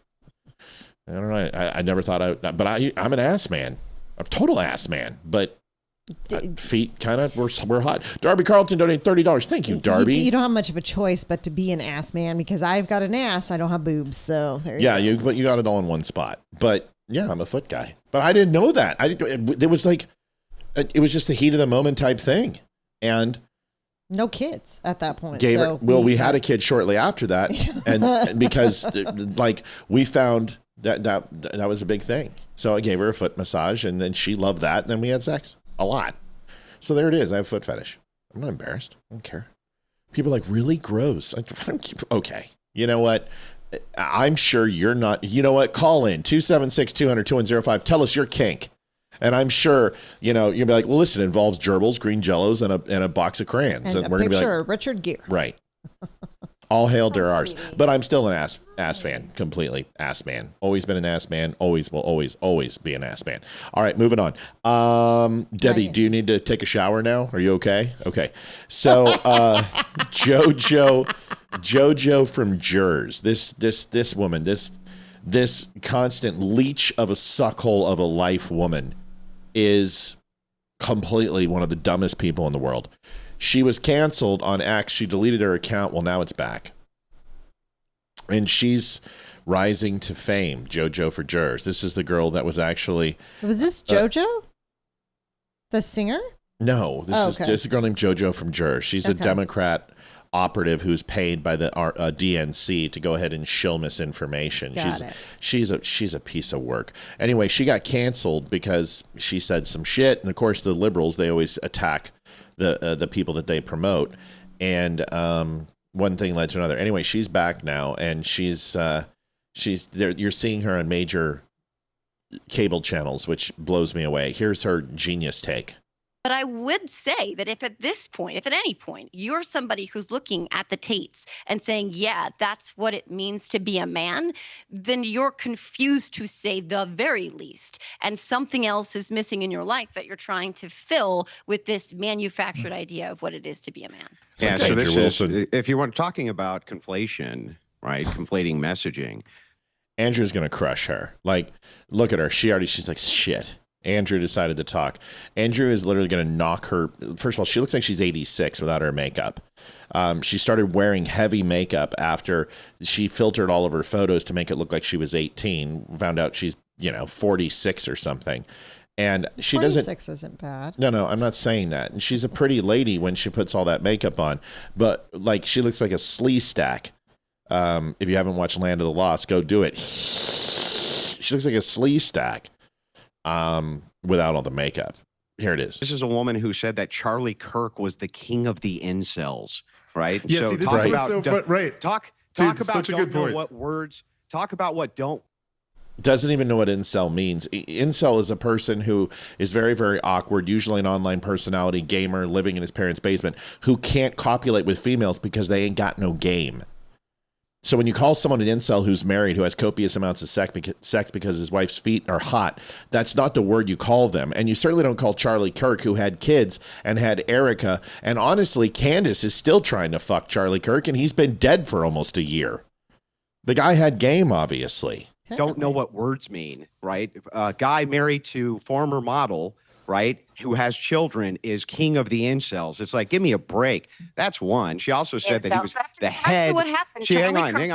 S2: I don't know. I never thought but I'm an ass man. A total ass man, but feet kind of we're hot. Darby Carlton donated $30. Thank you, Darby.
S4: You don't have much of a choice but to be an ass man, because I've got an ass. I don't have boobs, so there you go.
S2: But you got it all in one spot. But yeah, I'm a foot guy. But I didn't know that. It was like it was just the heat of the moment type thing, and
S4: no kids at that point.
S2: We had a kid shortly after that, and because like we found that was a big thing. So I gave her a foot massage, and then she loved that, and then we had sex a lot. So there it is. I have a foot fetish. I'm not embarrassed. I don't care. People are like, really gross. Okay. You know what? I'm sure you're not. You know what? Call in 276-200-2105. Tell us your kink. And I'm sure, you'll be like, well, listen, it involves gerbils, green jellos, and a box of crayons.
S4: And
S2: we're going to be like,
S4: Richard Gere.
S2: Right. All hail der Ars. But I'm still an ass fan, completely ass man. Always been an ass man. Always will always be an ass man. All right, moving on. Debbie, do you need to take a shower now? Are you okay? Okay. So JoJo from Jers. This woman, this constant leech of a suckhole of a life woman is completely one of the dumbest people in the world. She was canceled on X. She deleted her account. Well, now it's back. And she's rising to fame. JoJo for Jers. This is the girl that was actually...
S4: Was this JoJo? The singer?
S2: No. This is a girl named JoJo from Jers. She's a Democrat operative who's paid by the DNC to go ahead and shill misinformation. She's a piece of work. Anyway, she got canceled because she said some shit. And, of course, the liberals, they always attack the people that they promote, and one thing led to another. Anyway, she's back now, and she's there. You're seeing her on major cable channels, which blows me away. Here's her genius take.
S13: But I would say that if at this point, if at any point, you're somebody who's looking at the Tates and saying, yeah, that's what it means to be a man, then you're confused to say the very least. And something else is missing in your life that you're trying to fill with this manufactured idea of what it is to be a man.
S14: Yeah, so this is, if you were talking about conflation, right, conflating messaging.
S2: Andrew's going to crush her. Like, look at her. She's like, shit. Andrew decided to talk. Andrew is literally going to knock her. First of all, she looks like she's 86 without her makeup. She started wearing heavy makeup after she filtered all of her photos to make it look like she was 18. Found out she's, 46 or something. And she
S4: 46 isn't bad.
S2: No, I'm not saying that. And she's a pretty lady when she puts all that makeup on. But, like, she looks like a slee stack. If you haven't watched Land of the Lost, go do it. She looks like a slee stack. Without all the makeup. Here it is.
S14: This is a woman who said that Charlie Kirk was the king of the incels, right?
S15: Yeah,
S14: so
S15: see, this
S14: talk
S15: is
S14: about
S15: right.
S14: Talk
S15: Dude,
S14: about don't know what words. Talk about what don't.
S2: Doesn't even know what incel means. Incel is a person who is very, very awkward, usually an online personality, gamer, living in his parents' basement, who can't copulate with females because they ain't got no game. So when you call someone an incel who's married, who has copious amounts of sex because his wife's feet are hot, that's not the word you call them. And you certainly don't call Charlie Kirk, who had kids and had Erica. And honestly, Candace is still trying to fuck Charlie Kirk, and he's been dead for almost a year. The guy had game, obviously.
S14: Don't know what words mean, right? A guy married to former model, right, who has children is king of the incels. It's like, give me a break. That's one. She also said that he was the head.
S13: What happened.
S14: Hang on. I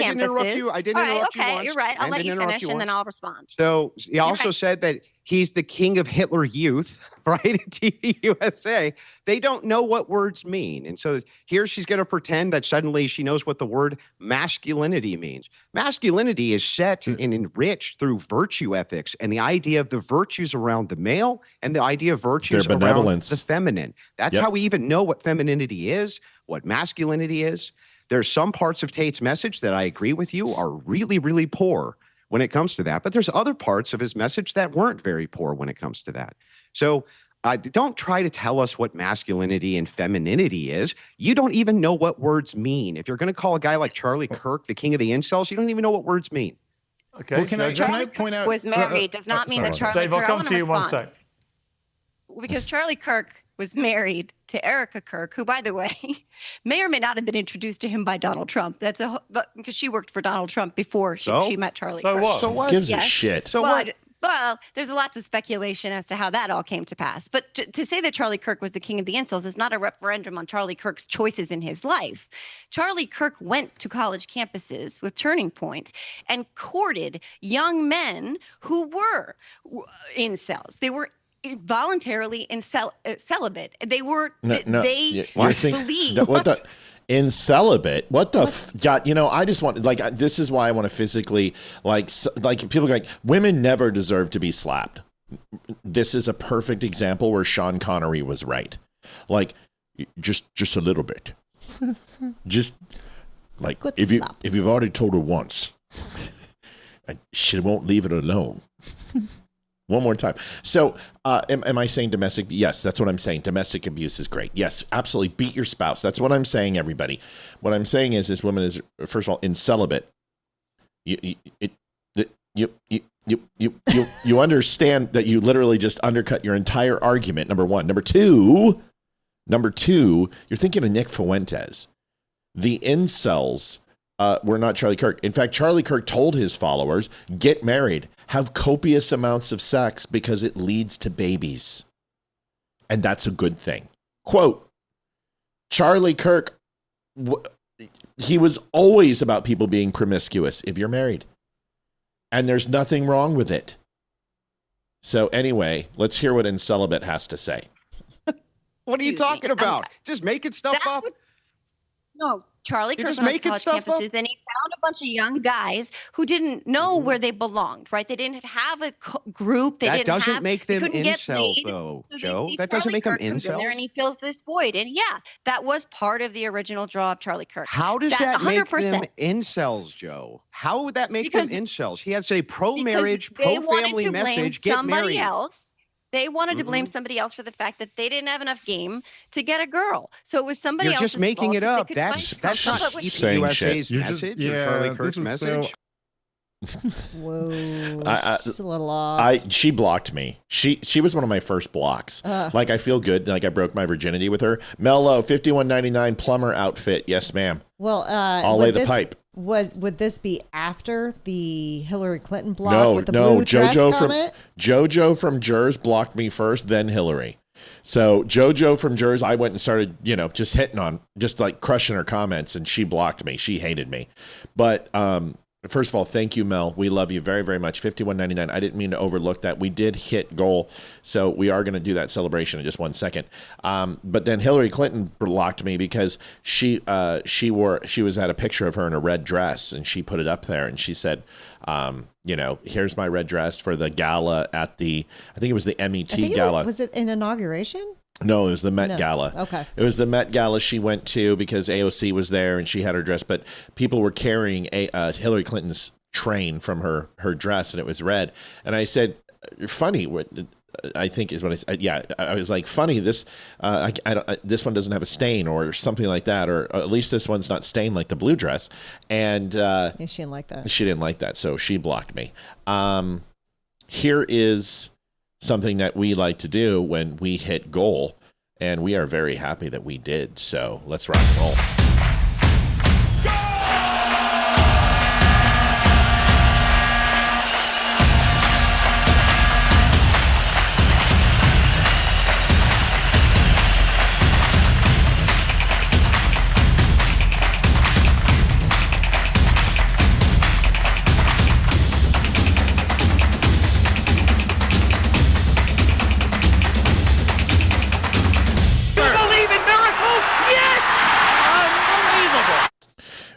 S14: didn't interrupt you. I didn't interrupt you once.
S13: You're right. I'll let you finish and then I'll respond.
S14: So he also said that he's the king of Hitler Youth, right? At TV USA. They don't know what words mean. And so here she's going to pretend that suddenly she knows what the word masculinity means. Masculinity is set and enriched through virtue ethics and the idea of the virtues around the male and the idea of virtues around the feminine. That's how we even know what femininity is, what masculinity is. There's some parts of Tate's message that I agree with you are really, really poor when it comes to that. But there's other parts of his message that weren't very poor when it comes to that. So don't try to tell us what masculinity and femininity is. You don't even know what words mean. If you're going to call a guy like Charlie Kirk the king of the incels, you don't even know what words mean.
S15: Okay. Well, can I point out?
S13: Was married does not mean that Charlie
S6: Dave, I'll come to you in 1 sec.
S13: Because Charlie Kirk was married to Erica Kirk, who, by the way, may or may not have been introduced to him by Donald Trump. Because she worked for Donald Trump before she met Charlie Kirk.
S2: So what? Gives a shit.
S14: So what?
S13: Well, there's lots of speculation as to how that all came to pass. But to say that Charlie Kirk was the king of the incels is not a referendum on Charlie Kirk's choices in his life. Charlie Kirk went to college campuses with Turning Point and courted young men who were incels. They were voluntarily celibate. They were believed.
S2: What the in celibate? What the God? I just want this is why I want to physically like people are like women never deserve to be slapped. This is a perfect example where Sean Connery was right. Like just a little bit. Just like if you've already told her once, she won't leave it alone. One more time. So am I saying domestic? Yes, that's what I'm saying. Domestic abuse is great. Yes, absolutely. Beat your spouse. That's what I'm saying, everybody. What I'm saying is this woman is, first of all, in celibate. You understand that you literally just undercut your entire argument, number one. Number two, you're thinking of Nick Fuentes. The incels were not Charlie Kirk. In fact, Charlie Kirk told his followers, get married, have copious amounts of sex because it leads to babies. And that's a good thing. Quote, Charlie Kirk, he was always about people being promiscuous if you're married. And there's nothing wrong with it. So anyway, let's hear what Incelibate has to say.
S14: What are you talking about? Just making stuff up?
S13: No, Charlie Kirk went on college campuses and he found a bunch of young guys who didn't know where they belonged, right? They didn't have a group.
S14: That doesn't make them incels, though, Joe. That doesn't make them incels.
S13: There and he fills this void. And yeah, that was part of the original draw of Charlie Kirk.
S14: How does that make them incels, Joe? How would that make them incels? He has a pro-marriage, pro-family message. Get married.
S13: They wanted to blame somebody else for the fact that they didn't have enough game to get a girl. So it was somebody else's fault.
S14: You're just making it up. That's not USA's message or Charlie Kirk's message.
S4: Whoa, just a little off.
S2: She blocked me. She was one of my first blocks. Like I feel good. Like I broke my virginity with her. Mello, $51.99 plumber outfit. Yes, ma'am.
S4: Well,
S2: I'll lay the pipe.
S4: Would this be after the Hillary Clinton block with the blue dress comment?
S2: JoJo from Jers blocked me first, then Hillary. So JoJo from Jers, I went and started, just hitting on, just like crushing her comments, and she blocked me. She hated me. But first of all, thank you, Mel. We love you very, very much. $51.99. I didn't mean to overlook that. We did hit goal, so we are going to do that celebration in just 1 second. But then Hillary Clinton blocked me because she was at a picture of her in a red dress, and she put it up there, and she said, here's my red dress for the gala at I think it was the MET gala.
S4: Was it an inauguration?
S2: No, it was the Met Gala.
S4: Okay.
S2: It was the Met Gala she went to because AOC was there and she had her dress, but people were carrying Hillary Clinton's train from her dress, and it was red. And I said, funny, I think is what I said. Yeah, I was like, funny, this this one doesn't have a stain or something like that, or at least this one's not stained like the blue dress. And
S4: yeah, she didn't like that.
S2: She didn't like that, so she blocked me. Here is something that we like to do when we hit goal, and we are very happy that we did. So let's rock and roll.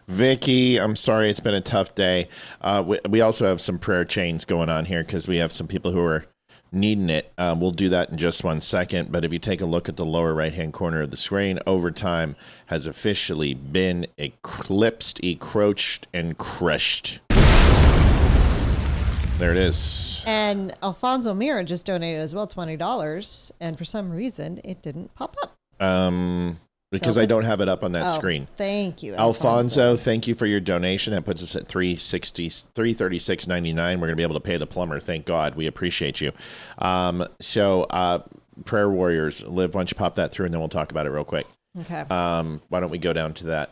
S2: Vicky, I'm sorry it's been a tough day. We also have some prayer chains going on here because we have some people who are needing it. We'll do that in just 1 second. But if you take a look at the lower right-hand corner of the screen, overtime has officially been eclipsed, encroached, and crushed. There it is.
S4: And Alfonso Mira just donated as well, $20. And for some reason, it didn't pop up.
S2: Because I don't have it up on that screen.
S4: Thank you,
S2: Alfonso. Thank you for your donation. That puts us at $336.99. We're going to be able to pay the plumber. Thank God. We appreciate you. So prayer warriors, Liv, why don't you pop that through and then we'll talk about it real quick.
S4: Okay.
S2: Why don't we go down to that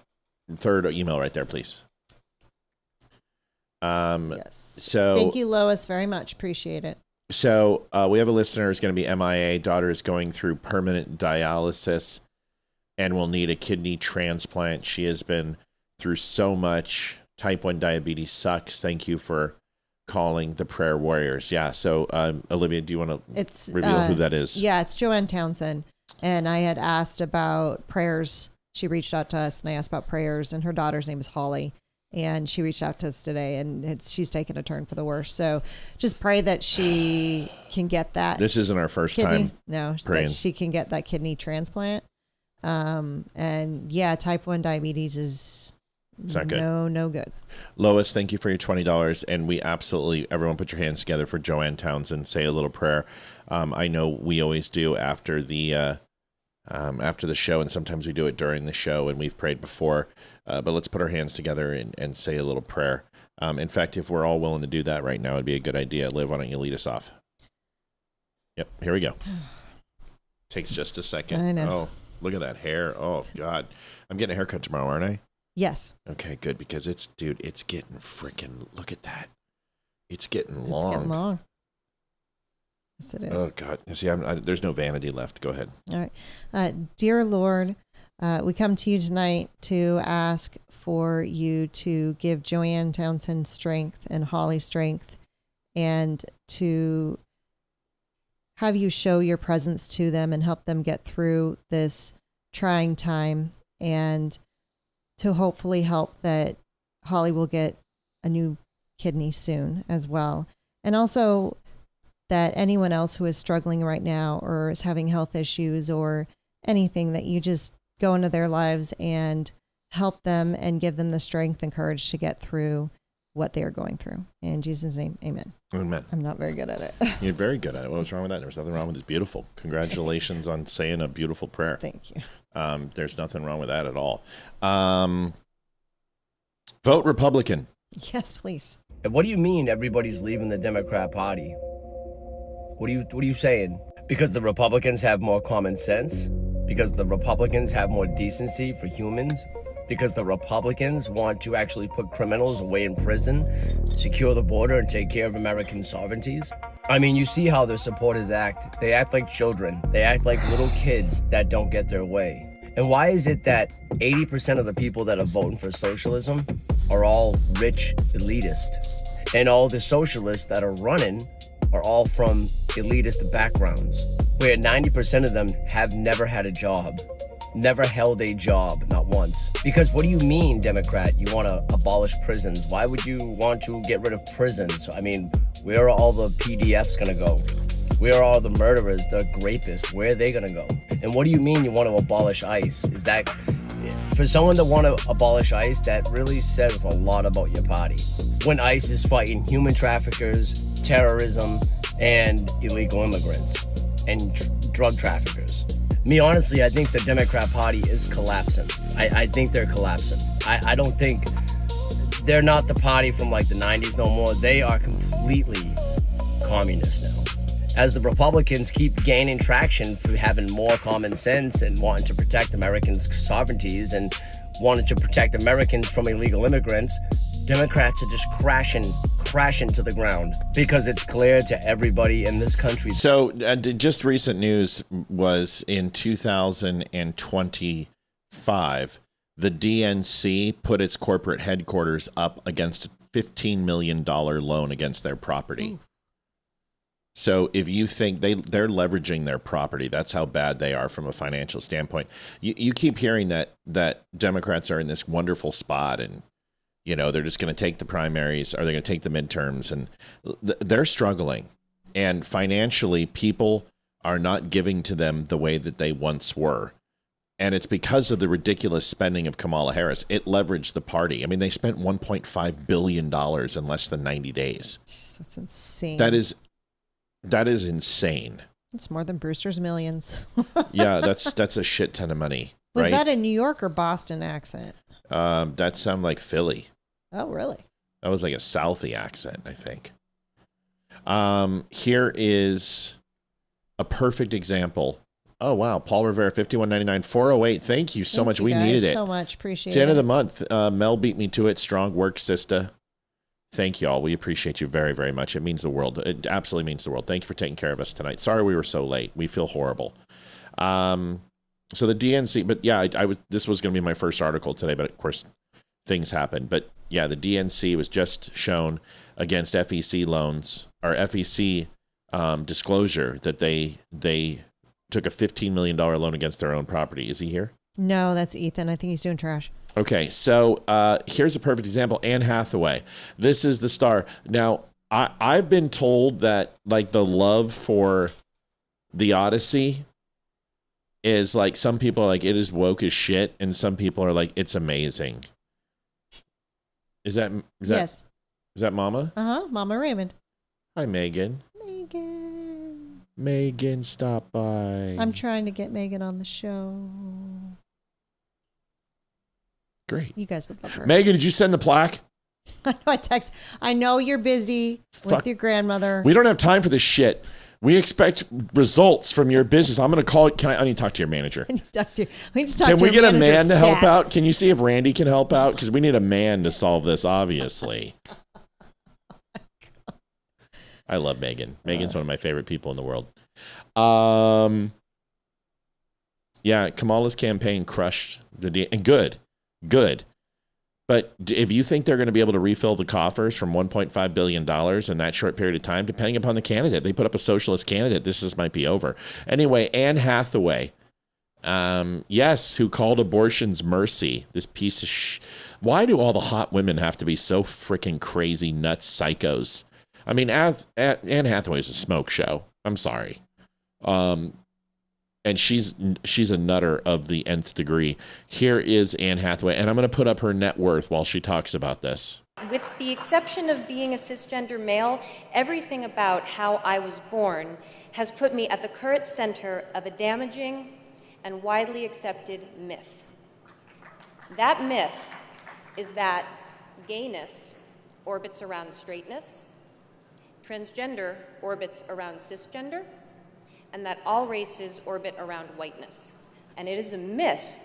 S2: third email right there, please?
S4: Yes.
S2: So
S4: thank you, Lois, very much. Appreciate it.
S2: So we have a listener who's going to be MIA. Daughter is going through permanent dialysis and will need a kidney transplant. She has been through so much. Type 1 diabetes sucks. Thank you for calling the prayer warriors. Yeah. So, Olivia, do you want to reveal who that is?
S4: Yeah, it's Joanne Townsend. And I had asked about prayers. She reached out to us and I asked about prayers, and her daughter's name is Holly. And she reached out to us today, and she's taken a turn for the worse. So just pray that she can get that.
S2: This isn't our first time.
S4: No,
S2: praying.
S4: That she can get that kidney transplant. And yeah, type 1 diabetes is
S2: It's not good.
S4: No good.
S2: Lois, thank you for your $20. And we absolutely, everyone put your hands together for Joanne Townsend. Say a little prayer. I know we always do after the show, and sometimes we do it during the show, and we've prayed before. But let's put our hands together and say a little prayer. In fact, if we're all willing to do that right now, it'd be a good idea. Liv, why don't you lead us off? Yep, here we go. Takes just a second.
S4: I know.
S2: Oh, look at that hair. Oh, God. I'm getting a haircut tomorrow, aren't I?
S4: Yes.
S2: Okay, good, because it's getting freaking, look at that. It's getting long.
S4: It's getting long. Yes, it is.
S2: Oh, God. See, there's no vanity left. Go ahead.
S4: All right. Dear Lord, we come to you tonight to ask for you to give Joanne Townsend strength and Holly strength, and to have you show your presence to them and help them get through this trying time, and to hopefully help that Holly will get a new kidney soon as well. And also that anyone else who is struggling right now or is having health issues or anything, that you just go into their lives and help them and give them the strength and courage to get through what they are going through. In Jesus' name, amen.
S2: Amen.
S4: I'm not very good at it.
S2: You're very good at it. What was wrong with that? There was nothing wrong with it. It's beautiful. Congratulations on saying a beautiful prayer.
S4: Thank you.
S2: There's nothing wrong with that at all. Vote Republican.
S4: Yes, please.
S16: What do you mean everybody's leaving the Democrat Party? What are you saying? Because the Republicans have more common sense? Because the Republicans have more decency for humans? Because the Republicans want to actually put criminals away in prison, secure the border, and take care of American sovereignties? I mean, you see how their supporters act. They act like children. They act like little kids that don't get their way. And why is it that 80% of the people that are voting for socialism are all rich elitists? And all the socialists that are running are all from elitist backgrounds, where 90% of them have never had a job. Never held a job, not once. Because what do you mean, Democrat? You want to abolish prisons? Why would you want to get rid of prisons? I mean, where are all the PDFs going to go? Where are all the murderers, the rapists? Where are they going to go? And what do you mean you want to abolish ICE? Is that, for someone to want to abolish ICE, that really says a lot about your party. When ICE is fighting human traffickers, terrorism, and illegal immigrants, and drug traffickers. Me, honestly, I think the Democrat Party is collapsing. I think they're collapsing. I don't think they're not the party from like the 90s no more. They are completely communist now. As the Republicans keep gaining traction for having more common sense and wanting to protect Americans' sovereignties and wanting to protect Americans from illegal immigrants, Democrats are just crashing to the ground because it's clear to everybody in this country.
S2: So just recent news was in 2025, the DNC put its corporate headquarters up against a $15 million loan against their property. Ooh. So if you think they're leveraging their property, that's how bad they are from a financial standpoint. You keep hearing that Democrats are in this wonderful spot and, you know, they're just going to take the primaries or they're going to take the midterms, and they're struggling. And financially, people are not giving to them the way that they once were. And it's because of the ridiculous spending of Kamala Harris. It leveraged the party. I mean, they spent $1.5 billion in less than 90 days.
S4: Jeez, that's insane.
S2: That is insane.
S4: It's more than Brewster's Millions.
S2: Yeah, that's a shit ton of money.
S4: Was
S2: right?
S4: that a New York or Boston accent?
S2: That sounded like Philly.
S4: Oh, really?
S2: That was like a Southie accent, I think. Here is a perfect example. Oh, wow. Paul Rivera, $51.99, 408. Thank you so much. We needed it.
S4: So much. Appreciate it.
S2: It's the end of the month. Mel beat me to it. Strong work, sister. Thank you all. We appreciate you very, very much. It means the world. It absolutely means the world. Thank you for taking care of us tonight. Sorry we were so late. We feel horrible. So the DNC, but yeah, this was going to be my first article today, but of course things happened. But yeah, the DNC was just shown against FEC loans or FEC disclosure that they took a $15 million loan against their own property. Is he here?
S4: No, that's Ethan. I think he's doing trash.
S2: Okay, so here's a perfect example. Anne Hathaway. This is the star. Now, I've been told that like the love for the Odyssey is like, some people are like, it is woke as shit, and some people are like, it's amazing. Is that
S4: Yes.
S2: Is that Mama?
S4: Mama Raymond.
S2: Hi, Megan. Megan, stop by.
S4: I'm trying to get Megan on the show.
S2: Great.
S4: You guys would love her.
S2: Megan, did you send the plaque?
S4: I text. I know you're busy with your grandmother.
S2: We don't have time for this shit. We expect results from your business. I'm going to call. I need to talk to your manager.
S4: We need to talk
S2: Can we get a man to help out? Can you see if Randy can help out? Because we need a man to solve this, obviously. I love Megan. Megan's one of my favorite people in the world. Yeah, Kamala's campaign crushed and good. But if you think they're going to be able to refill the coffers from $1.5 billion in that short period of time, depending upon the candidate, they put up a socialist candidate, this might be over. Anyway, Anne Hathaway, yes, who called abortions mercy. This piece of why do all the hot women have to be so freaking crazy, nuts, psychos? I mean, Anne Hathaway is a smoke show. I'm sorry. And she's a nutter of the nth degree. Here is Anne Hathaway, and I'm going to put up her net worth while she talks about this.
S17: With the exception of being a cisgender male, everything about how I was born has put me at the current center of a damaging and widely accepted myth. That myth is that gayness orbits around straightness, transgender orbits around cisgender, and that all races orbit around whiteness. And it is a myth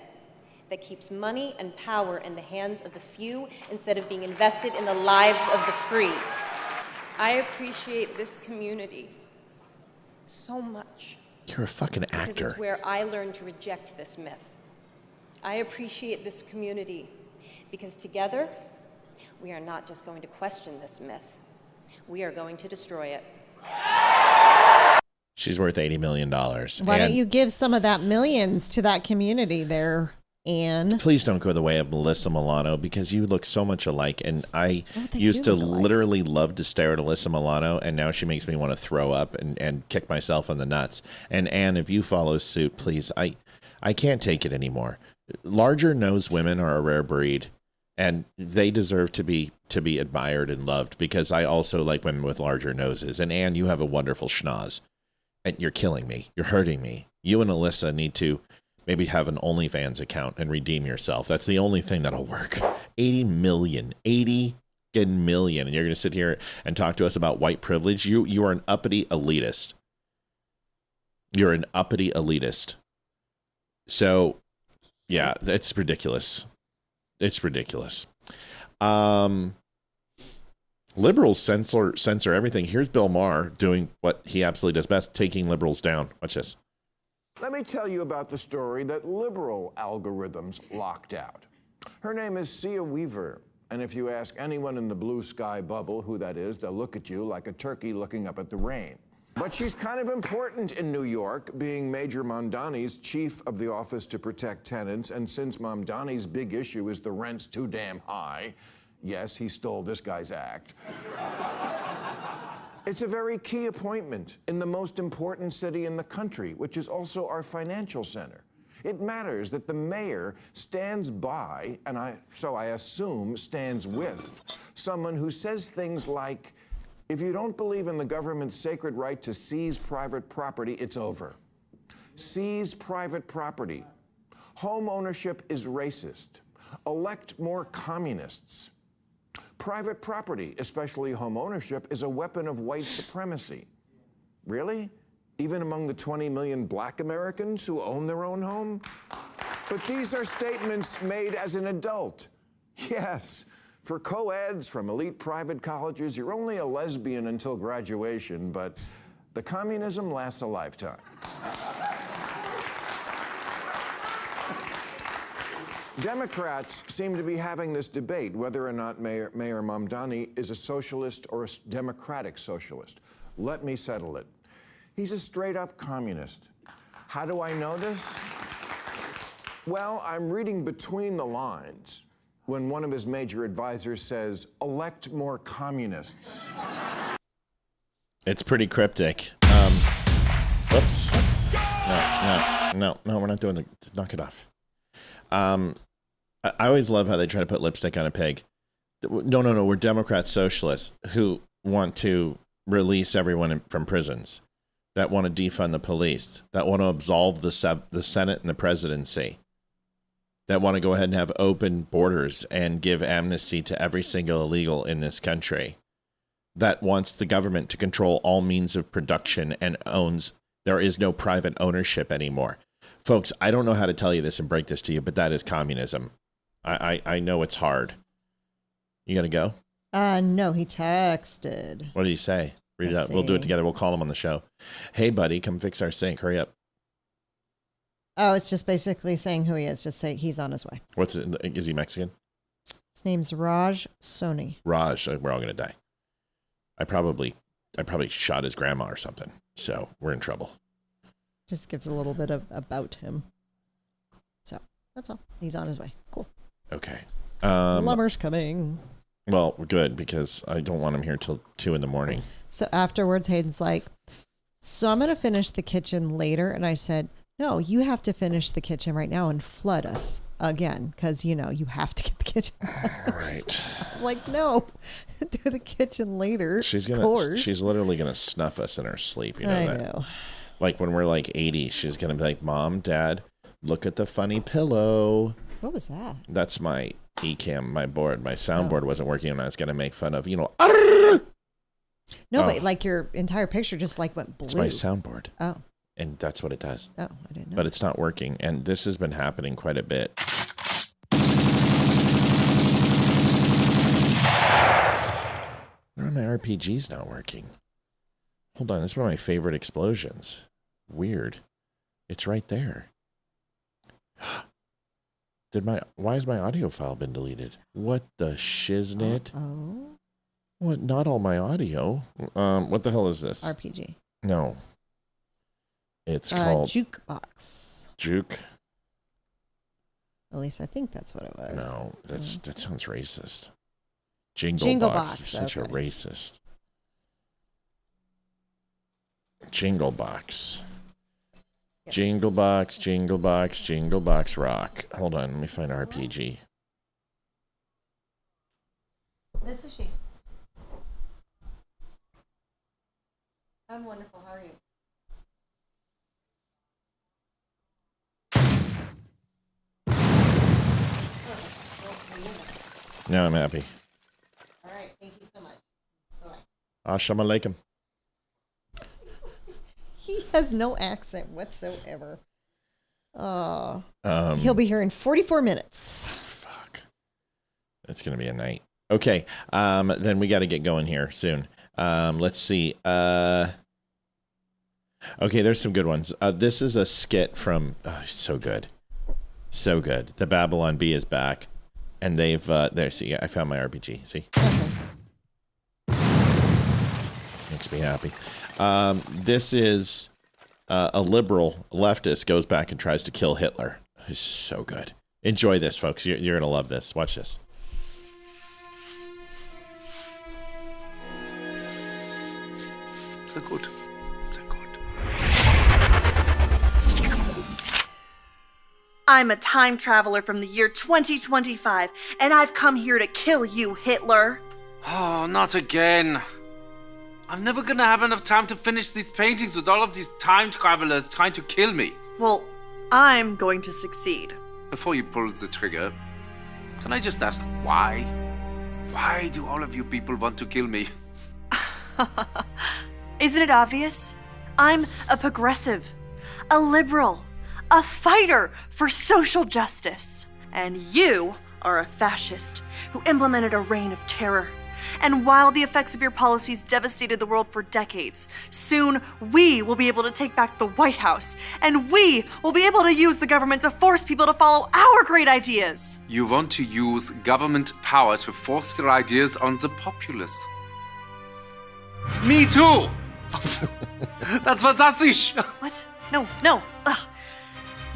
S17: that keeps money and power in the hands of the few instead of being invested in the lives of the free. I appreciate this community so much.
S2: You're a fucking actor.
S17: Because it's where I learned to reject this myth. I appreciate this community because together, we are not just going to question this myth. We are going to destroy it.
S2: She's worth $80 million.
S4: Why don't you give some of that millions to that community there, Anne?
S2: Please don't go the way of Alyssa Milano because you look so much alike. And I used to literally love to stare at Alyssa Milano, and now she makes me want to throw up and kick myself in the nuts. And Anne, if you follow suit, please, I can't take it anymore. Larger nose women are a rare breed, and they deserve to be admired and loved because I also like women with larger noses. And Anne, you have a wonderful schnoz. And you're killing me. You're hurting me. You and Alyssa need to maybe have an OnlyFans account and redeem yourself. That's the only thing that'll work. 80 million. And you're going to sit here and talk to us about white privilege. You are an uppity elitist. You're an uppity elitist. So, yeah, it's ridiculous. It's ridiculous. Liberals censor everything. Here's Bill Maher doing what he absolutely does best, taking liberals down. Watch this.
S18: Let me tell you about the story that liberal algorithms locked out. Her name is Sia Weaver, and if you ask anyone in the blue sky bubble who that is, they'll look at you like a turkey looking up at the rain. But she's kind of important in New York, being Major Mamdani's chief of the Office to Protect Tenants, and since Mamdani's big issue is the rent's too damn high, yes, he stole this guy's act. It's a very key appointment in the most important city in the country, which is also our financial center. It matters that the mayor stands by, and I assume stands with, someone who says things like, if you don't believe in the government's sacred right to seize private property, it's over. Seize private property. Home ownership is racist. Elect more communists. Private property, especially home ownership, is a weapon of white supremacy. Really? Even among the 20 million black Americans who own their own home? But these are statements made as an adult. Yes, for co-eds from elite private colleges, you're only a lesbian until graduation, but the communism lasts a lifetime. Democrats seem to be having this debate whether or not Mayor Mamdani is a socialist or a democratic socialist. Let me settle it. He's a straight-up communist. How do I know this? Well, I'm reading between the lines when one of his major advisors says, elect more communists.
S2: It's pretty cryptic. Whoops. No, we're not doing the, knock it off. I always love how they try to put lipstick on a pig. No. We're Democrat socialists who want to release everyone from prisons, that want to defund the police, that want to absolve the Senate and the presidency, that want to go ahead and have open borders and give amnesty to every single illegal in this country, that wants the government to control all means of production and there is no private ownership anymore. Folks, I don't know how to tell you this and break this to you, but that is communism. I know it's hard. You gonna go?
S4: No, he texted.
S2: What did he say? Read it out.
S4: Let's
S2: We'll do it
S4: see.
S2: together. We'll call him on the show. Hey, buddy, come fix our sink. Hurry up.
S4: Oh, it's just basically saying who he is. Just say he's on his way.
S2: Is he Mexican?
S4: His name's Raj Soni.
S2: Raj, we're all gonna die. I probably shot his grandma or something. So we're in trouble.
S4: Just gives a little bit of about him. So that's all. He's on his way. Cool.
S2: Okay.
S4: Lumber's coming.
S2: Well, good, because I don't want him here till 2 a.m.
S4: So afterwards, Hayden's like, so I'm going to finish the kitchen later. And I said, no, you have to finish the kitchen right now and flood us again. Because, you have to get the kitchen.
S2: Right.
S4: I'm like, no, do the kitchen later.
S2: She's literally gonna snuff us in her sleep. You know
S4: I
S2: that?
S4: know.
S2: Like when we're like 80, she's gonna be like, Mom, Dad, look at the funny pillow.
S4: What was that?
S2: That's my Ecamm, my board. My soundboard wasn't working, and I was gonna make fun of,
S4: No, but like your entire picture just like went blue.
S2: It's my soundboard.
S4: Oh.
S2: And that's what it does.
S4: Oh, I didn't know.
S2: But it's not working, and this has been happening quite a bit. Why are my RPGs not working? Hold on, this is one of my favorite explosions. Weird. It's right there. Why has my audio file been deleted? What the shiznit?
S4: Oh.
S2: What? Not all my audio. What the hell is this?
S4: RPG.
S2: No. It's called
S4: Jukebox.
S2: Juke.
S4: At least I think that's what it was.
S2: No, that sounds racist. Jingle
S4: Box.
S2: You're such a racist. Jingle Box.
S4: Yep.
S2: Jingle Box, Jingle Box, Jingle Box Rock. Hold on, let me find RPG.
S4: This is she. I'm wonderful. How are you?
S2: Now I'm happy.
S4: All right. Thank you so much. Bye-bye.
S2: Assalamu alaikum.
S4: He has no accent whatsoever. He'll be here in 44 minutes.
S2: Fuck. It's going to be a night. Okay. Then we got to get going here soon. Let's see. Okay, there's some good ones. This is a skit from, so good. So good. The Babylon Bee is back. And they've, see, I found my RPG. See? Makes me happy. This is a liberal leftist goes back and tries to kill Hitler. It's so good. Enjoy this, folks. You're going to love this. Watch this.
S19: So good. So good.
S20: I'm a time traveler from the year 2025, and I've come here to kill you, Hitler.
S19: Oh, not again. I'm never gonna have enough time to finish these paintings with all of these time travelers trying to kill me.
S20: Well, I'm going to succeed.
S19: Before you pull the trigger, can I just ask why? Why do all of you people want to kill me?
S20: Isn't it obvious? I'm a progressive, a liberal, a fighter for social justice. And you are a fascist who implemented a reign of terror. And while the effects of your policies devastated the world for decades, soon we will be able to take back the White House, and we will be able to use the government to force people to follow our great ideas.
S19: You want to use government power to force your ideas on the populace. Me too! That's fantastic!
S20: What? No. Ugh.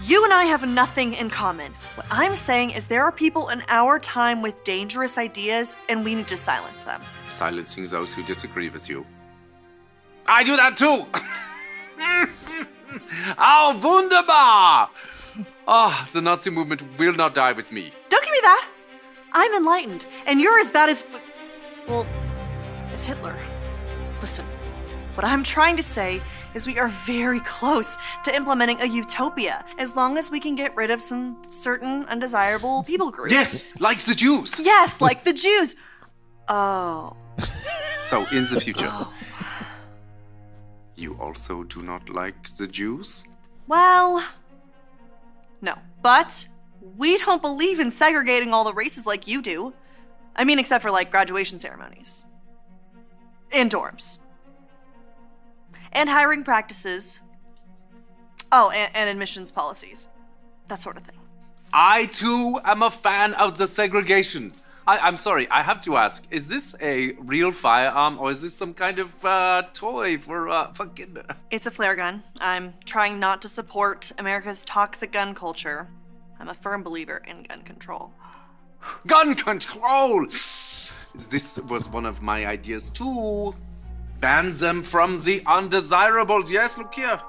S20: You and I have nothing in common. What I'm saying is there are people in our time with dangerous ideas, and we need to silence them.
S19: Silencing those who disagree with you. I do that too! Oh, wunderbar! Oh, the Nazi movement will not die with me.
S20: Don't give me that! I'm enlightened, and you're as bad as, well, as Hitler. Listen, what I'm trying to say is we are very close to implementing a utopia, as long as we can get rid of some certain undesirable people groups.
S19: Yes, like the Jews.
S20: Yes, like the Jews. Oh.
S19: So, in the future, you also do not like the Jews?
S20: Well, no. But we don't believe in segregating all the races like you do. I mean, except for like graduation ceremonies. In dorms. And hiring practices. Oh, and admissions policies. That sort of thing.
S19: I, too, am a fan of the segregation. I'm sorry, I have to ask, is this a real firearm or is this some kind of toy for kids?
S20: It's a flare gun. I'm trying not to support America's toxic gun culture. I'm a firm believer in gun control.
S19: Gun control! This was one of my ideas too. Ban them from the undesirables. Yes, look here.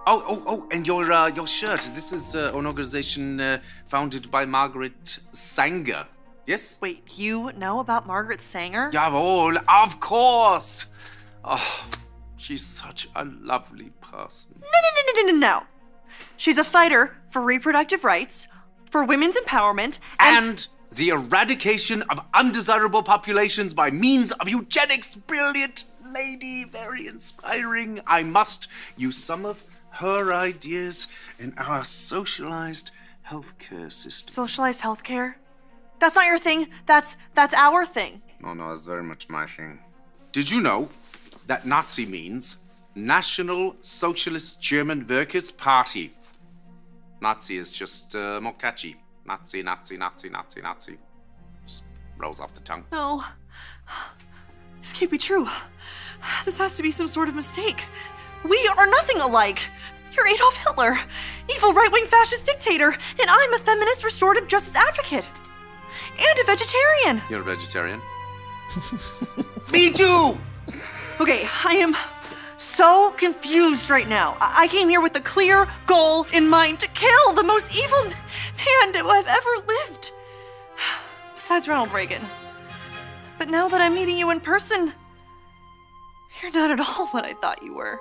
S19: Oh, and your shirt. This is an organization founded by Margaret Sanger. Yes?
S20: Wait, you know about Margaret Sanger?
S19: Jawohl, of course. Oh, she's such a lovely person.
S20: No. She's a fighter for reproductive rights, for women's empowerment,
S19: and the eradication of undesirable populations by means of eugenics. Brilliant lady, very inspiring. I must use some of her ideas in our socialized healthcare system.
S20: Socialized healthcare? That's not your thing. That's our thing.
S19: No, it's very much my thing. Did you know that Nazi means National Socialist German Workers' Party? Nazi is just more catchy. Nazi. Just rolls off the tongue.
S20: No. This can't be true. This has to be some sort of mistake. We are nothing alike. You're Adolf Hitler, evil right-wing fascist dictator, and I'm a feminist restorative justice advocate. And a vegetarian.
S19: You're a vegetarian? Me too!
S20: Okay, I am so confused right now. I came here with a clear goal in mind to kill the most evil man who I've ever lived. Besides Ronald Reagan. But now that I'm meeting you in person, you're not at all what I thought you were.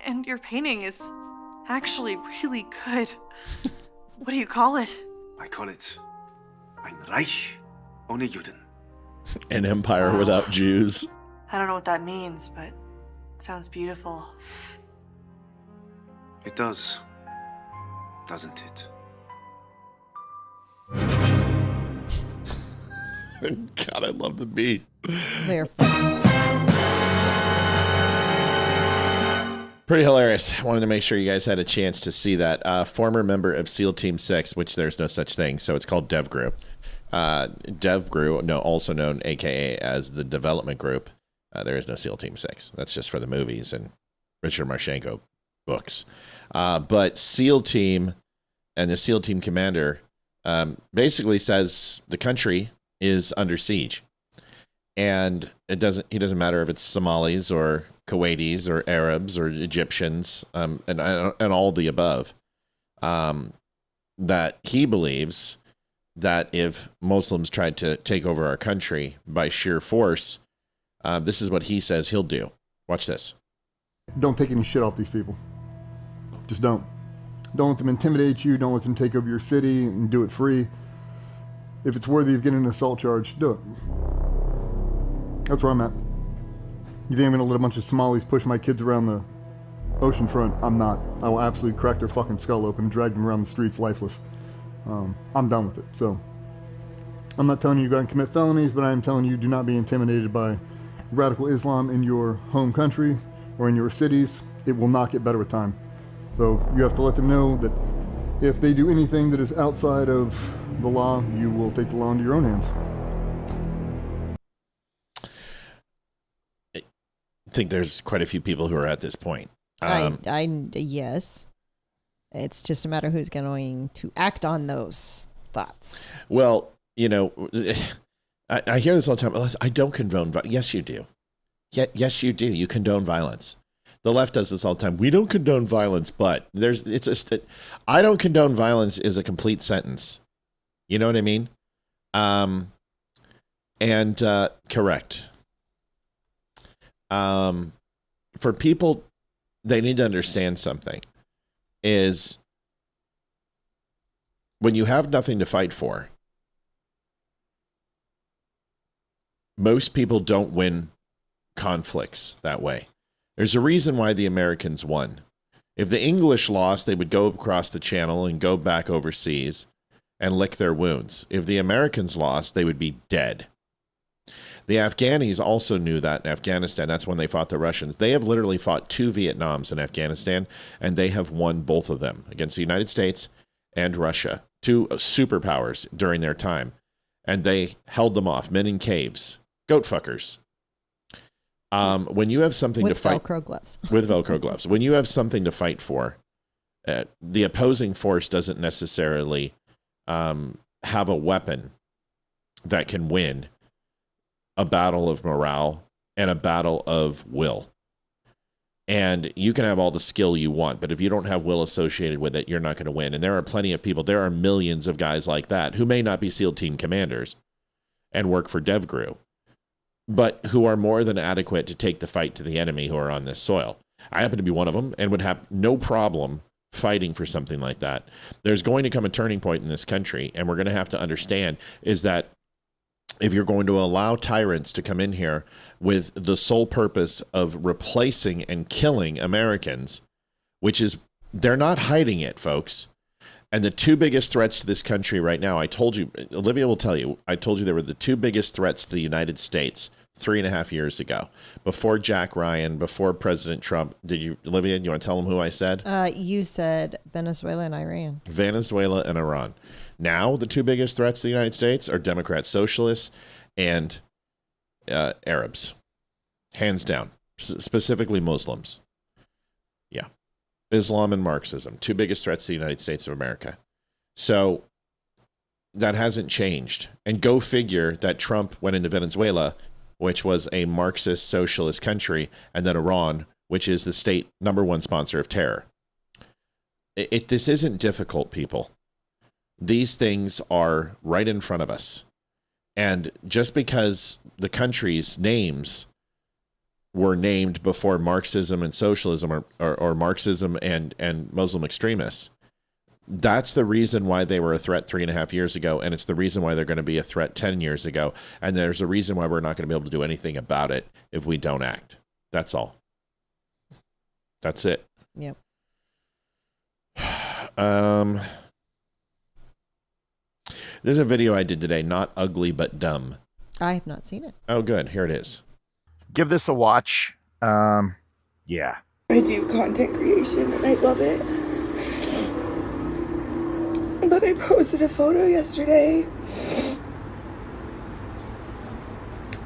S20: And your painting is actually really good. What do you call it?
S19: I call it Ein Reich ohne Juden.
S2: An empire without Jews.
S20: I don't know what that means, but it sounds beautiful.
S19: It does, doesn't it?
S2: God, I love the beat.
S4: They're fun.
S2: Pretty hilarious. I wanted to make sure you guys had a chance to see that. Former member of SEAL Team 6, which there's no such thing, so it's called DevGru. DevGru, also known AKA as the Development Group. There is no SEAL Team 6. That's just for the movies and Richard Marchenko books. But SEAL Team and the SEAL Team commander basically says the country is under siege. And he doesn't matter if it's Somalis or Kuwaitis or Arabs or Egyptians and all the above. That he believes that if Muslims tried to take over our country by sheer force, this is what he says he'll do. Watch this.
S21: Don't take any shit off these people. Just don't. Don't let them intimidate you. Don't let them take over your city and do it free. If it's worthy of getting an assault charge, do it. That's where I'm at. You think I'm gonna let a bunch of Somalis push my kids around the ocean front? I'm not. I will absolutely crack their fucking skull open and drag them around the streets lifeless. I'm done with it. So I'm not telling you to go out and commit felonies, but I am telling you do not be intimidated by radical Islam in your home country or in your cities. It will not get better with time. So you have to let them know that if they do anything that is outside of the law, you will take the law into your own hands.
S2: I think there's quite a few people who are at this point.
S4: Yes. It's just a matter of who's going to act on those thoughts.
S2: Well, you know, I hear this all the time. I don't condone violence. Yes, you do. Yes, you do. You condone violence. The left does this all the time. We don't condone violence, but I don't condone violence is a complete sentence. You know what I mean? Correct. For people, they need to understand something is when you have nothing to fight for, most people don't win conflicts that way. There's a reason why the Americans won. If the English lost, they would go across the channel and go back overseas and lick their wounds. If the Americans lost, they would be dead. The Afghanis also knew that in Afghanistan. That's when they fought the Russians. They have literally fought 2 Vietnams in Afghanistan, and they have won both of them against the United States and Russia, 2 superpowers during their time. And they held them off, men in caves, goat fuckers. When you have something to fight...
S4: With Velcro gloves.
S2: With Velcro gloves. When you have something to fight for, the opposing force doesn't necessarily have a weapon that can win a battle of morale and a battle of will. And you can have all the skill you want, but if you don't have will associated with it, you're not going to win. And there are plenty of people, there are millions of guys like that who may not be SEAL team commanders and work for DevGru, but who are more than adequate to take the fight to the enemy who are on this soil. I happen to be one of them and would have no problem fighting for something like that. There's going to come a turning point in this country, and we're going to have to understand is that if you're going to allow tyrants to come in here with the sole purpose of replacing and killing Americans, which is, they're not hiding it, folks. And the 2 biggest threats to this country right now, I told you, Olivia will tell you, I told you they were the 2 biggest threats to the United States 3.5 years ago. Before Jack Ryan, before President Trump. Olivia, you want to tell them who I said?
S4: You said Venezuela and Iran.
S2: Venezuela and Iran. Now, the 2 biggest threats to the United States are Democrat socialists and Arabs. Hands down. Specifically Muslims. Yeah. Islam and Marxism. 2 biggest threats to the United States of America. So that hasn't changed. And go figure that Trump went into Venezuela, which was a Marxist socialist country, and then Iran, which is the state #1 sponsor of terror. This isn't difficult, people. These things are right in front of us. And just because the country's names were named before Marxism and socialism or Marxism and Muslim extremists, that's the reason why they were a threat 3.5 years ago. And it's the reason why they're going to be a threat 10 years ago. And there's a reason why we're not going to be able to do anything about it if we don't act. That's all. That's it.
S4: Yep.
S2: There's a video I did today, not ugly but dumb.
S4: I have not seen it.
S2: Oh, good. Here it is.
S1: Give this a watch. Yeah.
S22: I do content creation and I love it. But I posted a photo yesterday.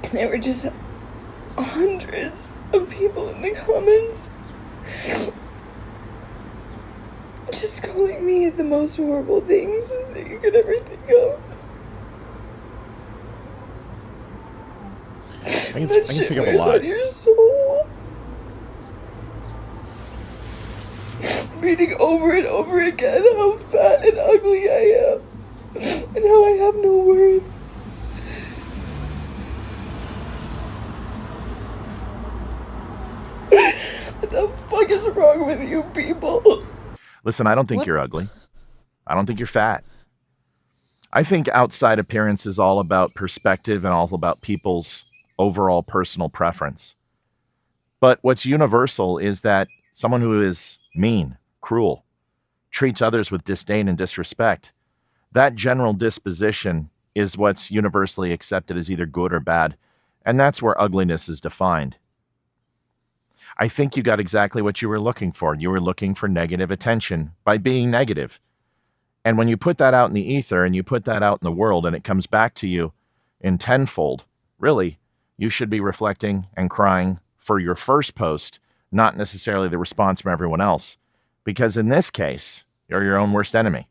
S22: And there were just hundreds of people in the comments just calling me the most horrible things that you could ever think of.
S2: I can
S22: That
S2: think
S22: shit
S2: of a
S22: wears
S2: lot.
S22: on your soul. Reading over and over again how fat and ugly I am. And how I have no worth. What the fuck is wrong with you people?
S1: Listen, I don't think you're ugly. I don't think you're fat. I think outside appearance is all about perspective and all about people's overall personal preference. But what's universal is that someone who is mean, cruel, treats others with disdain and disrespect, that general disposition is what's universally accepted as either good or bad. And that's where ugliness is defined. I think you got exactly what you were looking for. You were looking for negative attention by being negative. And when you put that out in the ether and you put that out in the world and it comes back to you in tenfold, really, you should be reflecting and crying for your first post, not necessarily the response from everyone else. Because in this case, you're your own worst enemy.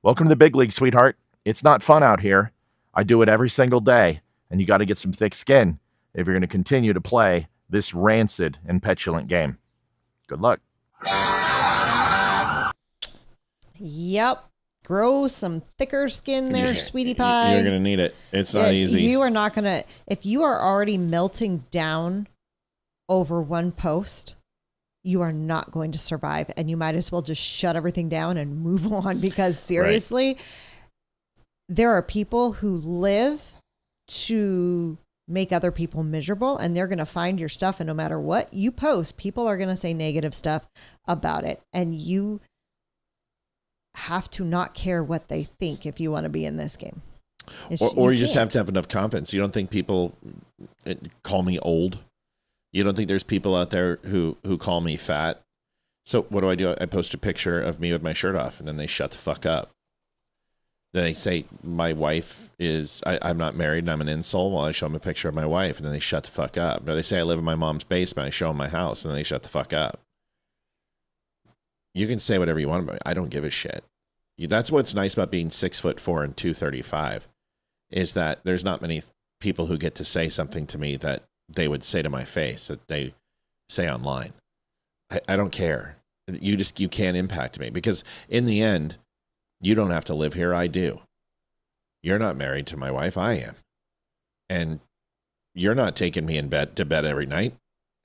S1: Welcome to the big league, sweetheart. It's not fun out here. I do it every single day, and you got to get some thick skin if you're going to continue to play this rancid and petulant game. Good luck.
S4: Yep. grow some thicker skin there, sweetie pie.
S2: You're going to need it. It's not easy.
S4: You are not going to, if you are already melting down over one post, you are not going to survive, and you might as well just shut everything down and move on, because seriously, there are people who live to make other people miserable, and they're going to find your stuff, and no matter what you post, people are going to say negative stuff about it, and you have to not care what they think if you want to be in this game.
S2: Or you just have to have enough confidence. You don't think people call me old? You don't think there's people out there who call me fat? So what do? I post a picture of me with my shirt off, and then they shut the fuck up. Then they say my wife is, I'm not married and I'm an incel. Well, I show them a picture of my wife, and then they shut the fuck up. Or they say I live in my mom's basement. I show them my house, and then they shut the fuck up. You can say whatever you want about me. I don't give a shit. That's what's nice about being 6'4" and 235, is that there's not many people who get to say something to me that they would say to my face that they say online. I don't care. You can't impact me, because in the end, you don't have to live here. I do. You're not married to my wife. I am. And you're not taking me to bed every night.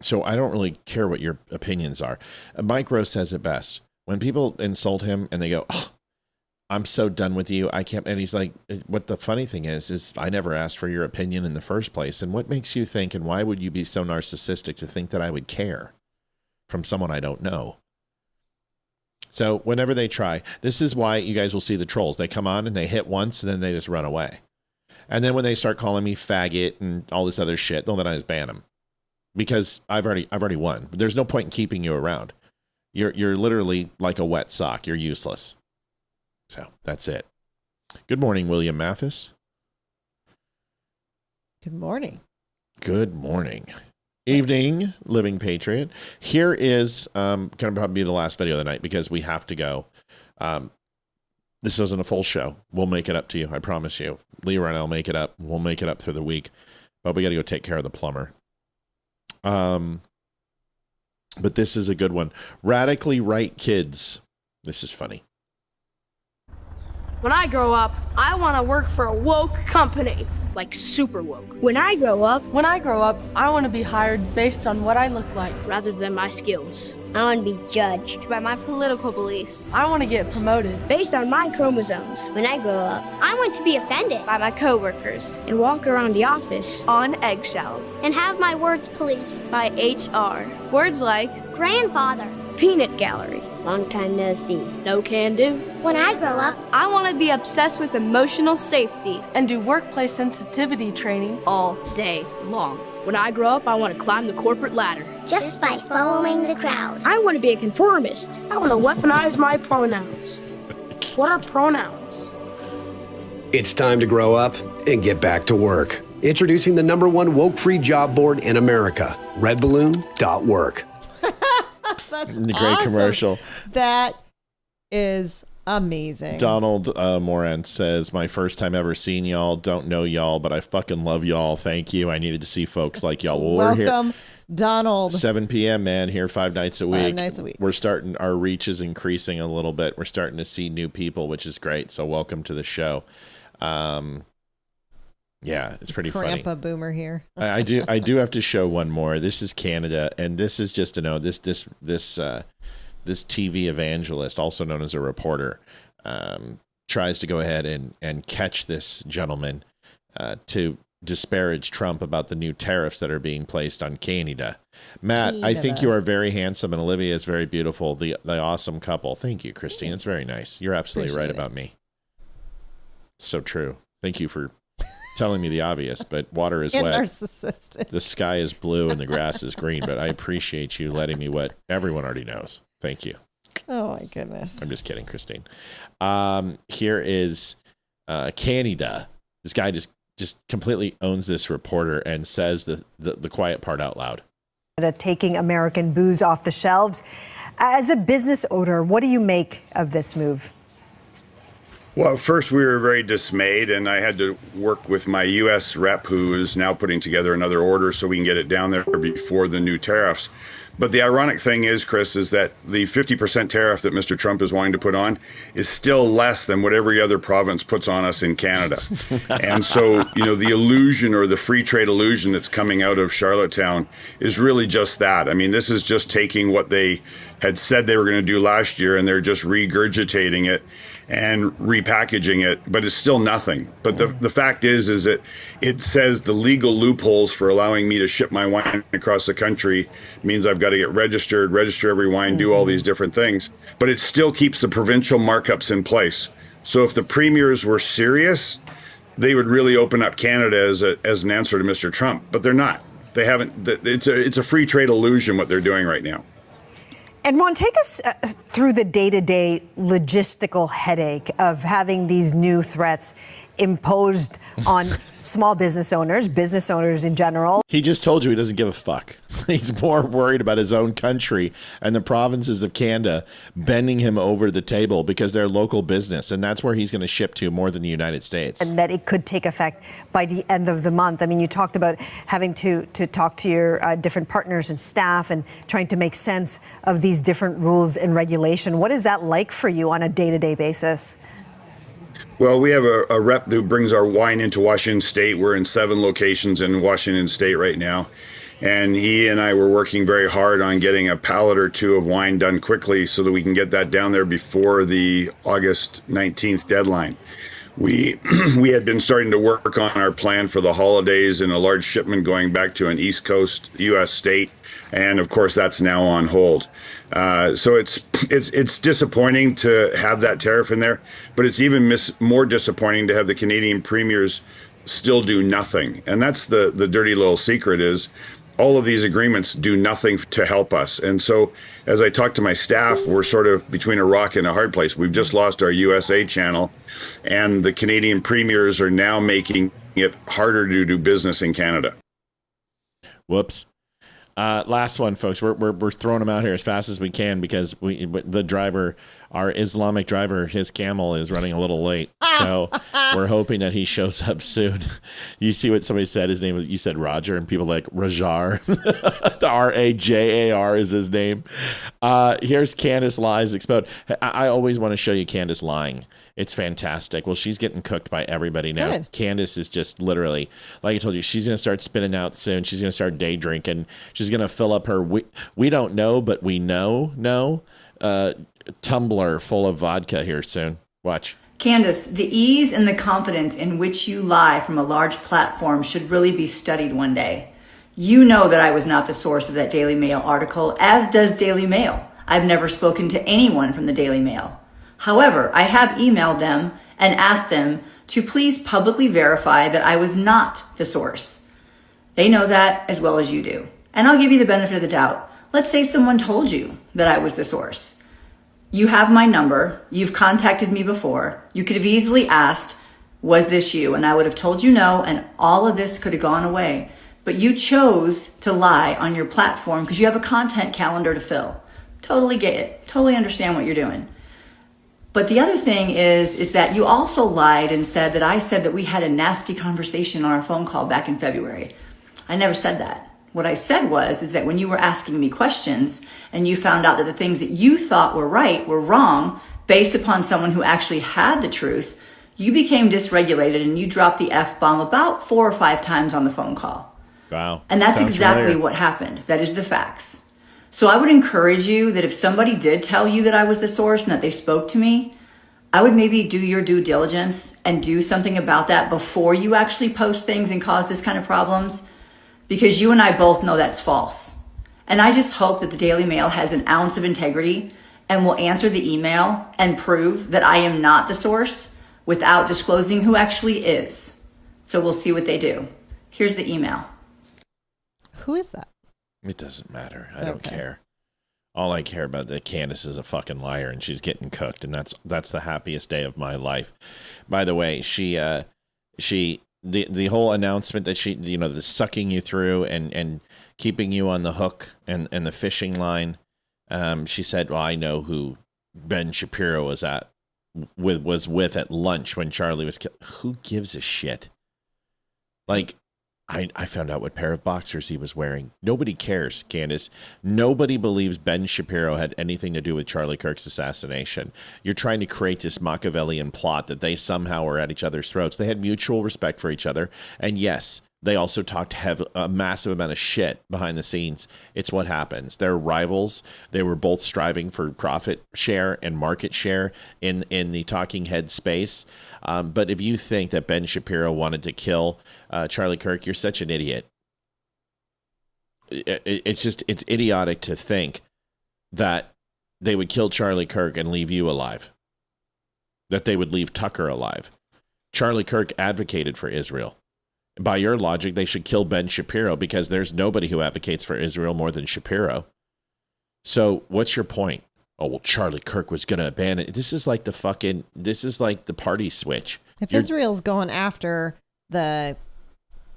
S2: So I don't really care what your opinions are. Mike Rose says it best. When people insult him and they go, oh, I'm so done with you, I can't. And he's like, what the funny thing is I never asked for your opinion in the first place. And what makes you think, and why would you be so narcissistic to think that I would care from someone I don't know? So whenever they try, this is why you guys will see the trolls. They come on and they hit once, and then they just run away. And then when they start calling me faggot and all this other shit, well, then I just ban them, because I've already won. There's no point in keeping you around. You're literally like a wet sock. You're useless. So that's it. Good morning, William Mathis.
S4: Good morning.
S2: Good morning. Evening, Living Patriot. Here is going to probably be the last video of the night, because we have to go. This isn't a full show. We'll make it up to you. I promise you. Leroy and I'll make it up. We'll make it up through the week. But we got to go take care of the plumber. But this is a good one. Radically right kids. This is funny.
S3: When I grow up, I want to work for a woke company, like super woke. When I grow up, I want to be hired based on what I look like rather than my skills.
S5: I want to be judged by my political beliefs.
S3: I want to get promoted
S5: based on my chromosomes. When I grow up, I want to be offended by my coworkers and walk around the office on eggshells and have my words policed by HR. Words like grandfather, peanut gallery, long time no see,
S3: no can do.
S5: When I grow up,
S3: I want to be obsessed with emotional safety and do workplace sensitivity training all day long. When I grow up, I want to climb the corporate ladder.
S5: Just by following the crowd.
S3: I want to be a conformist. I want to weaponize my pronouns. What are pronouns?
S23: It's time to grow up and get back to work. Introducing the #1 woke-free job board in America, redballoon.work.
S4: That's
S2: the great
S4: awesome.
S2: Commercial.
S4: That is amazing.
S2: Donald Moran says, my first time ever seeing y'all. Don't know y'all, but I fucking love y'all. Thank you. I needed to see folks like y'all. Well,
S4: welcome,
S2: we're here.
S4: Donald.
S2: 7 p.m., man, here 5 nights a week.
S4: 5 nights a week.
S2: We're starting, our reach is increasing a little bit. We're starting to see new people, which is great. So welcome to the show. Yeah, it's pretty funny.
S4: Grandpa Boomer here.
S2: I do have to show one more. This is Canada, and this is just to know this TV evangelist, also known as a reporter, tries to go ahead and catch this gentleman to disparage Trump about the new tariffs that are being placed on Canada. Matt, I think you are very handsome, and Olivia is very beautiful. The awesome couple. Thank you, Christine. It's very nice. You're absolutely right about me. So true. Thank you for telling me the obvious, but water is wet.
S4: Narcissistic.
S2: The sky is blue and the grass is green, but I appreciate you letting me what everyone already knows. Thank you.
S4: Oh my goodness.
S2: I'm just kidding, Christine. Here is Canada. This guy just completely owns this reporter and says the quiet part out loud.
S24: Taking American booze off the shelves. As a business owner, what do you make of this move?
S7: Well, first we were very dismayed, and I had to work with my U.S. rep, who is now putting together another order so we can get it down there before the new tariffs. But the ironic thing is, Chris, is that the 50% tariff that Mr. Trump is wanting to put on is still less than what every other province puts on us in Canada. And so, the illusion, or the free trade illusion that's coming out of Charlottetown, is really just that. I mean, this is just taking what they had said they were going to do last year, and they're just regurgitating it and repackaging it, but it's still nothing. But the fact is that it says the legal loopholes for allowing me to ship my wine across the country means I've got to get register every wine, do all these different things. But it still keeps the provincial markups in place. So if the premiers were serious, they would really open up Canada as an answer to Mr. Trump. But they're not. They haven't. It's a free trade illusion what they're doing right now.
S24: And Ron, take us through the day-to-day logistical headache of having these new threats imposed on small business owners in general.
S2: He just told you he doesn't give a fuck. He's more worried about his own country and the provinces of Canada bending him over the table because they're local business, and that's where he's going to ship to more than the United States.
S24: And that it could take effect by the end of the month. I mean, you talked about having to talk to your different partners and staff and trying to make sense of these different rules and regulation. What is that like for you on a day-to-day basis?
S7: Well, we have a rep who brings our wine into Washington State. We're in 7 locations in Washington State right now. And he and I were working very hard on getting a pallet or 2 of wine done quickly so that we can get that down there before the August 19th deadline. We had been starting to work on our plan for the holidays and a large shipment going back to an East Coast U.S. state. And of course, that's now on hold. So it's disappointing to have that tariff in there, but it's even more disappointing to have the Canadian premiers still do nothing. And that's the dirty little secret is all of these agreements do nothing to help us. And so as I talk to my staff, we're sort of between a rock and a hard place. We've just lost our USA channel, and the Canadian premiers are now making it harder to do business in Canada.
S2: Whoops. Last one, folks. We're throwing them out here as fast as we can because the driver, our Islamic driver, his camel is running a little late. So we're hoping that he shows up soon. You see what somebody said? His name was, you said Roger, and people like Rajar. The Rajar is his name. Here's Candace Lies Exposed. I always want to show you Candace lying. It's fantastic. Well, she's getting cooked by everybody now. Good. Candace is just literally, like I told you, she's going to start spinning out soon. She's going to start day drinking. She's going to fill up her, we don't know, but we know, tumbler full of vodka here soon. Watch.
S8: Candace, the ease and the confidence in which you lie from a large platform should really be studied one day. You know that I was not the source of that Daily Mail article, as does Daily Mail. I've never spoken to anyone from the Daily Mail. However, I have emailed them and asked them to please publicly verify that I was not the source. They know that as well as you do. And I'll give you the benefit of the doubt. Let's say someone told you that I was the source. You have my number. You've contacted me before. You could have easily asked, was this you? And I would have told you no, and all of this could have gone away. But you chose to lie on your platform because you have a content calendar to fill. Totally get it. Totally understand what you're doing. But the other thing is that you also lied and said that I said that we had a nasty conversation on our phone call back in February. I never said that. What I said is that when you were asking me questions and you found out that the things that you thought were right were wrong based upon someone who actually had the truth, you became dysregulated and you dropped the F-bomb about 4 or 5 times on the phone call.
S2: Wow.
S8: And that's
S2: Sounds
S8: exactly
S2: familiar.
S8: what happened. That is the facts. So I would encourage you that if somebody did tell you that I was the source and that they spoke to me, I would maybe do your due diligence and do something about that before you actually post things and cause this kind of problems, because you and I both know that's false. And I just hope that the Daily Mail has an ounce of integrity and will answer the email and prove that I am not the source without disclosing who actually is. So we'll see what they do. Here's the email.
S4: Who is that?
S2: It doesn't matter. I don't care. All I care about that Candace is a fucking liar and she's getting cooked, and that's the happiest day of my life. By the way, the whole announcement that she, the sucking you through and keeping you on the hook and the fishing line. She said, well, I know who Ben Shapiro was at was with at lunch when Charlie was killed. Who gives a shit? Like, I found out what pair of boxers he was wearing. Nobody cares, Candace. Nobody believes Ben Shapiro had anything to do with Charlie Kirk's assassination. You're trying to create this Machiavellian plot that they somehow were at each other's throats. They had mutual respect for each other. And yes, they also talked a massive amount of shit behind the scenes. It's what happens. They're rivals. They were both striving for profit share and market share in the talking head space. But if you think that Ben Shapiro wanted to kill Charlie Kirk, you're such an idiot. It's idiotic to think that they would kill Charlie Kirk and leave you alive. That they would leave Tucker alive. Charlie Kirk advocated for Israel. By your logic, they should kill Ben Shapiro because there's nobody who advocates for Israel more than Shapiro. So what's your point? Oh, well, Charlie Kirk was going to abandon it. This is like the party switch.
S4: If Israel's going after the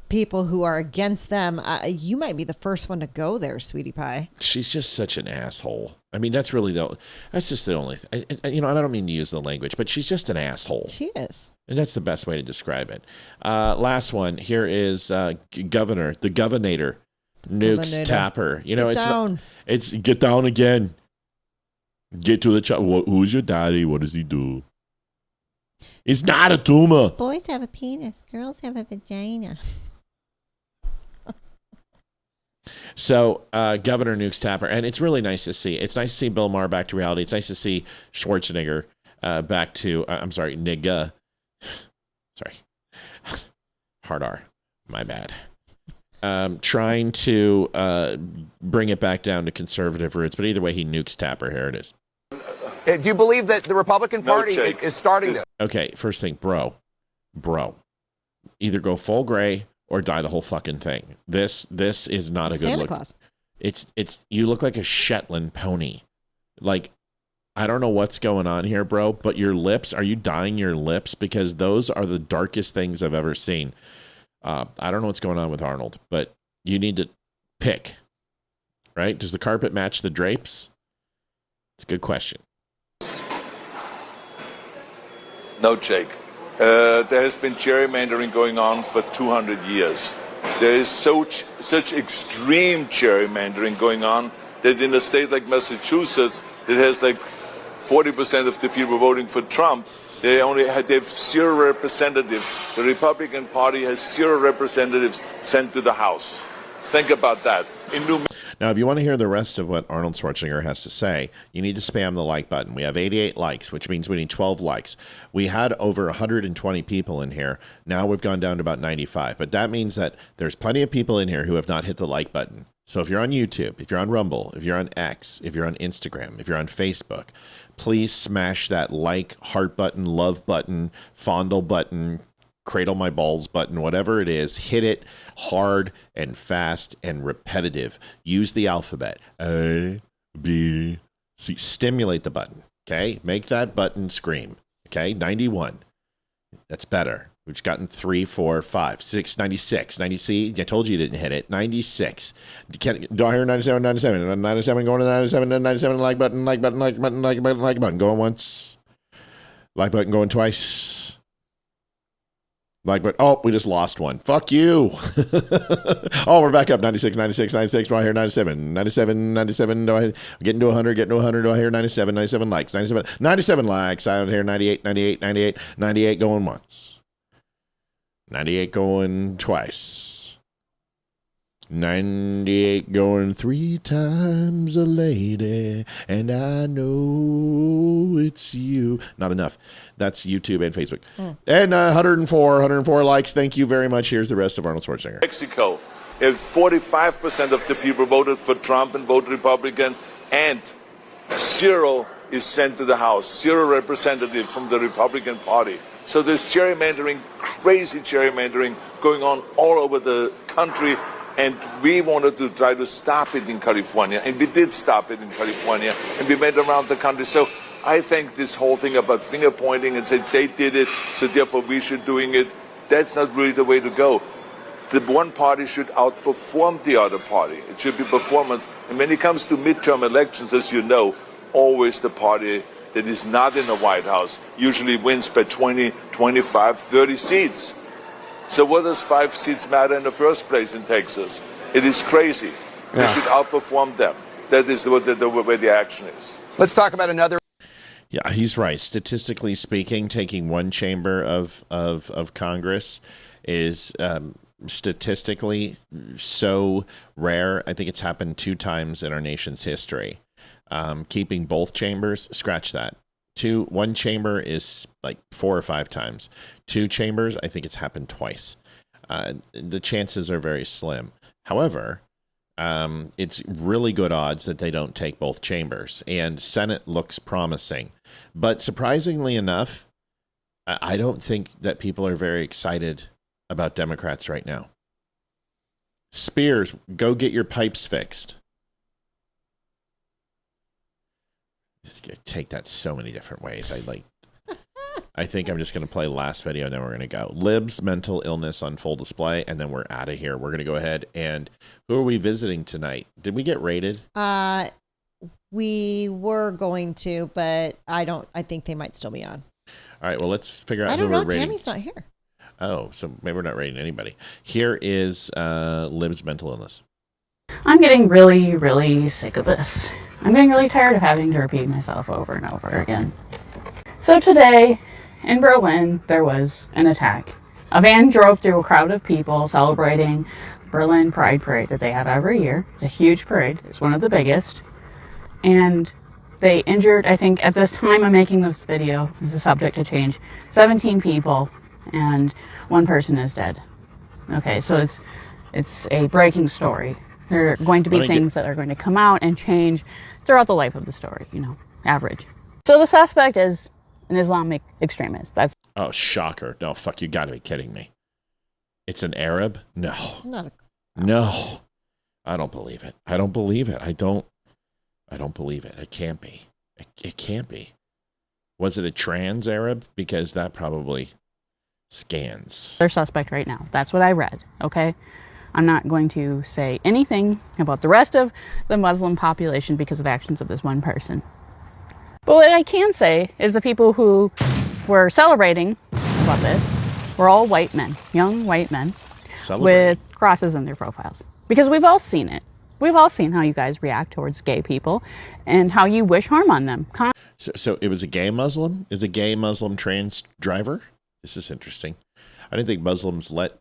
S4: people who are against them, you might be the first one to go there, sweetie pie.
S2: She's just such an asshole. I mean, that's just the only thing. And I don't mean to use the language, but she's just an asshole.
S4: She is.
S2: And that's the best way to describe it. Last one. Here is the governator, Nukes Tapper. It's get down again. Get to the child. Who's your daddy? What does he do? It's not a tumor.
S4: Boys have a penis. Girls have a vagina.
S2: So, Governor Nukes Tapper, and it's really nice to see. It's nice to see Bill Maher back to reality. It's nice to see Schwarzenegger back to, nigga. Sorry. Hard R. My bad. Trying to bring it back down to conservative roots, but either way, he nukes Tapper. Here it is.
S9: Do you believe that the Republican Party is starting to?
S2: Okay, first thing, bro. Either go full gray or die the whole fucking thing. This is not a good
S4: Santa
S2: look.
S4: Claus.
S2: It's you look like a Shetland pony. Like, I don't know what's going on here, bro, but your lips, are you dyeing your lips? Because those are the darkest things I've ever seen. I don't know what's going on with Arnold, but you need to pick, right? Does the carpet match the drapes? It's a good question.
S10: No, Jake. There has been gerrymandering going on for 200 years. There is such extreme gerrymandering going on that in a state like Massachusetts, it has like 40% of the people voting for Trump. They have 0 representatives. The Republican Party has 0 representatives sent to the House. Think about that.
S2: Now, if you want to hear the rest of what Arnold Schwarzenegger has to say, you need to spam the like button. We have 88 likes, which means we need 12 likes. We had over 120 people in here. Now we've gone down to about 95. But that means that there's plenty of people in here who have not hit the like button. So if you're on YouTube, if you're on Rumble, if you're on X, if you're on Instagram, if you're on Facebook, please smash that like, heart button, love button, fondle button, cradle my balls button, whatever it is. Hit it hard and fast and repetitive. Use the alphabet. A, B, C. Stimulate the button. Okay? Make that button scream. Okay? 91. That's better. We've gotten 3, 4, 5, 6, 96. 90. See, I told you didn't hit it. 96. Do I hear 97, 97? 97 going to 97, 97, like button, like button, like button, like button, like button. Going once. Like button going twice. Like, but we just lost one. Fuck you. We're back up. 96, 96, 96. Do I hear 97? 97, 97. Do I getting to 100? Getting to 100. Do I hear 97? 97 likes. 97 likes. I don't hear 98, 98, 98. 98 going once. 98 going twice. 98 going 3 times a lady, and I know it's you. Not enough. That's YouTube and Facebook. And 104 likes. Thank you very much. Here's the rest of Arnold Schwarzenegger.
S10: Mexico, if 45% of the people voted for Trump and voted Republican, and 0 is sent to the House, 0 representative from the Republican Party. So there's gerrymandering, crazy gerrymandering going on all over the country. And we wanted to try to stop it in California, and we did stop it in California, and we went around the country. So I think this whole thing about finger pointing and saying they did it, so therefore we should doing it, that's not really the way to go. The one party should outperform the other party. It should be performance. And when it comes to midterm elections, as you know, always the party that is not in the White House usually wins by 20, 25, 30 seats. So what does 5 seats matter in the first place in Texas? It is crazy. We should outperform them. That is where the action is.
S9: Let's talk about another.
S1: Yeah, he's right. Statistically speaking, taking one chamber of Congress is statistically so rare. I think it's happened 2 times in our nation's history. Keeping both chambers, scratch that. One chamber is like 4 or 5 times. 2 chambers, I think it's happened twice. The chances are very slim. However, it's really good odds that they don't take both chambers, and Senate looks promising. But surprisingly enough, I don't think that people are very excited about Democrats right now. Spears, go get your pipes fixed. Take that so many different ways. I think I'm just going to play last video and then we're going to go. Libs, mental illness on full display, and then we're out of here. We're going to go ahead and who are we visiting tonight? Did we get rated?
S4: We were going to, but I think they might still be on.
S1: All right, well, let's figure out
S4: I
S1: who
S4: don't
S1: we're
S4: know.
S1: rating.
S4: Tammy's not here.
S1: Oh, so maybe we're not rating anybody. Here is Libs, mental illness.
S6: I'm getting really, really sick of this. I'm getting really tired of having to repeat myself over and over again. So today, in Berlin, there was an attack. A van drove through a crowd of people celebrating Berlin Pride Parade that they have every year. It's a huge parade. It's one of the biggest. And they injured, I think, at this time I'm making this video, this is subject to change, 17 people, and 1 person is dead. Okay, so it's a breaking story. There are going to be things that are going to come out and change throughout the life of the story, average. So the suspect is an Islamic extremist.
S1: Oh, shocker. No, fuck, you gotta be kidding me. It's an Arab? No. No. I don't believe it. I don't believe it. I don't believe it. It can't be. It can't be. Was it a trans Arab? Because that probably scans.
S6: They're suspect right now. That's what I read, okay? I'm not going to say anything about the rest of the Muslim population because of actions of this one person. But what I can say is the people who were celebrating about this were all white men, young white men with crosses in their profiles. Because we've all seen it. We've all seen how you guys react towards gay people and how you wish harm on them.
S1: So it was a gay Muslim? Is a gay Muslim trans driver? This is interesting. I didn't think Muslims let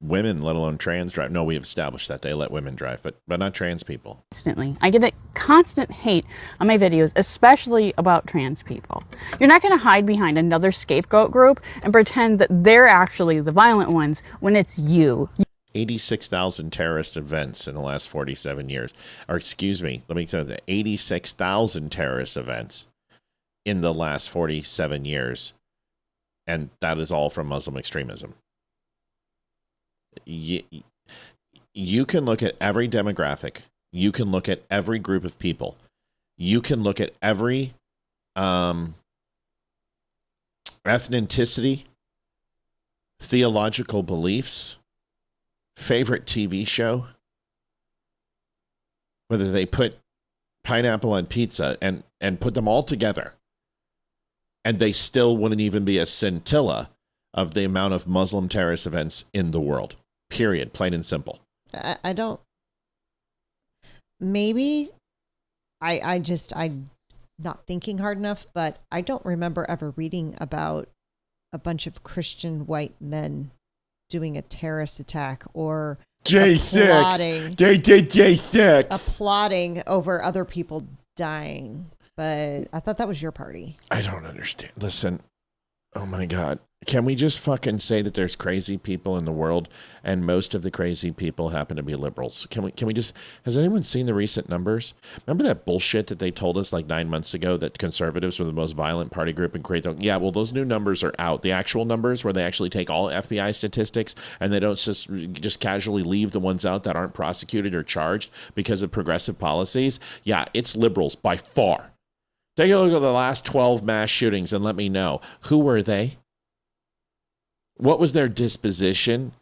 S1: women, let alone trans, drive. No, we have established that they let women drive, but not trans people.
S6: Constantly. I get a constant hate on my videos, especially about trans people. You're not going to hide behind another scapegoat group and pretend that they're actually the violent ones when it's you.
S1: 86,000 terrorist events in the last 47 years. Or excuse me, let me tell you that 86,000 terrorist events in the last 47 years. And that is all from Muslim extremism. You can look at every demographic. You can look at every group of people. You can look at every ethnicity, theological beliefs, favorite TV show, whether they put pineapple on pizza and put them all together, and they still wouldn't even be a scintilla of the amount of Muslim terrorist events in the world. Period. Plain and simple.
S4: I don't. Maybe I'm not thinking hard enough, but I don't remember ever reading about a bunch of Christian white men doing a terrorist attack or
S1: J6. They did J6.
S4: Applauding over other people dying. But I thought that was your party.
S1: I don't understand. Listen. Oh my God. Can we just fucking say that there's crazy people in the world and most of the crazy people happen to be liberals? Can we just, has anyone seen the recent numbers? Remember that bullshit that they told us like 9 months ago that conservatives were the most violent party group and create? Yeah, well, those new numbers are out. The actual numbers where they actually take all FBI statistics and they don't just casually leave the ones out that aren't prosecuted or charged because of progressive policies. Yeah, it's liberals by far. Take a look at the last 12 mass shootings and let me know. Who were they? What was their disposition?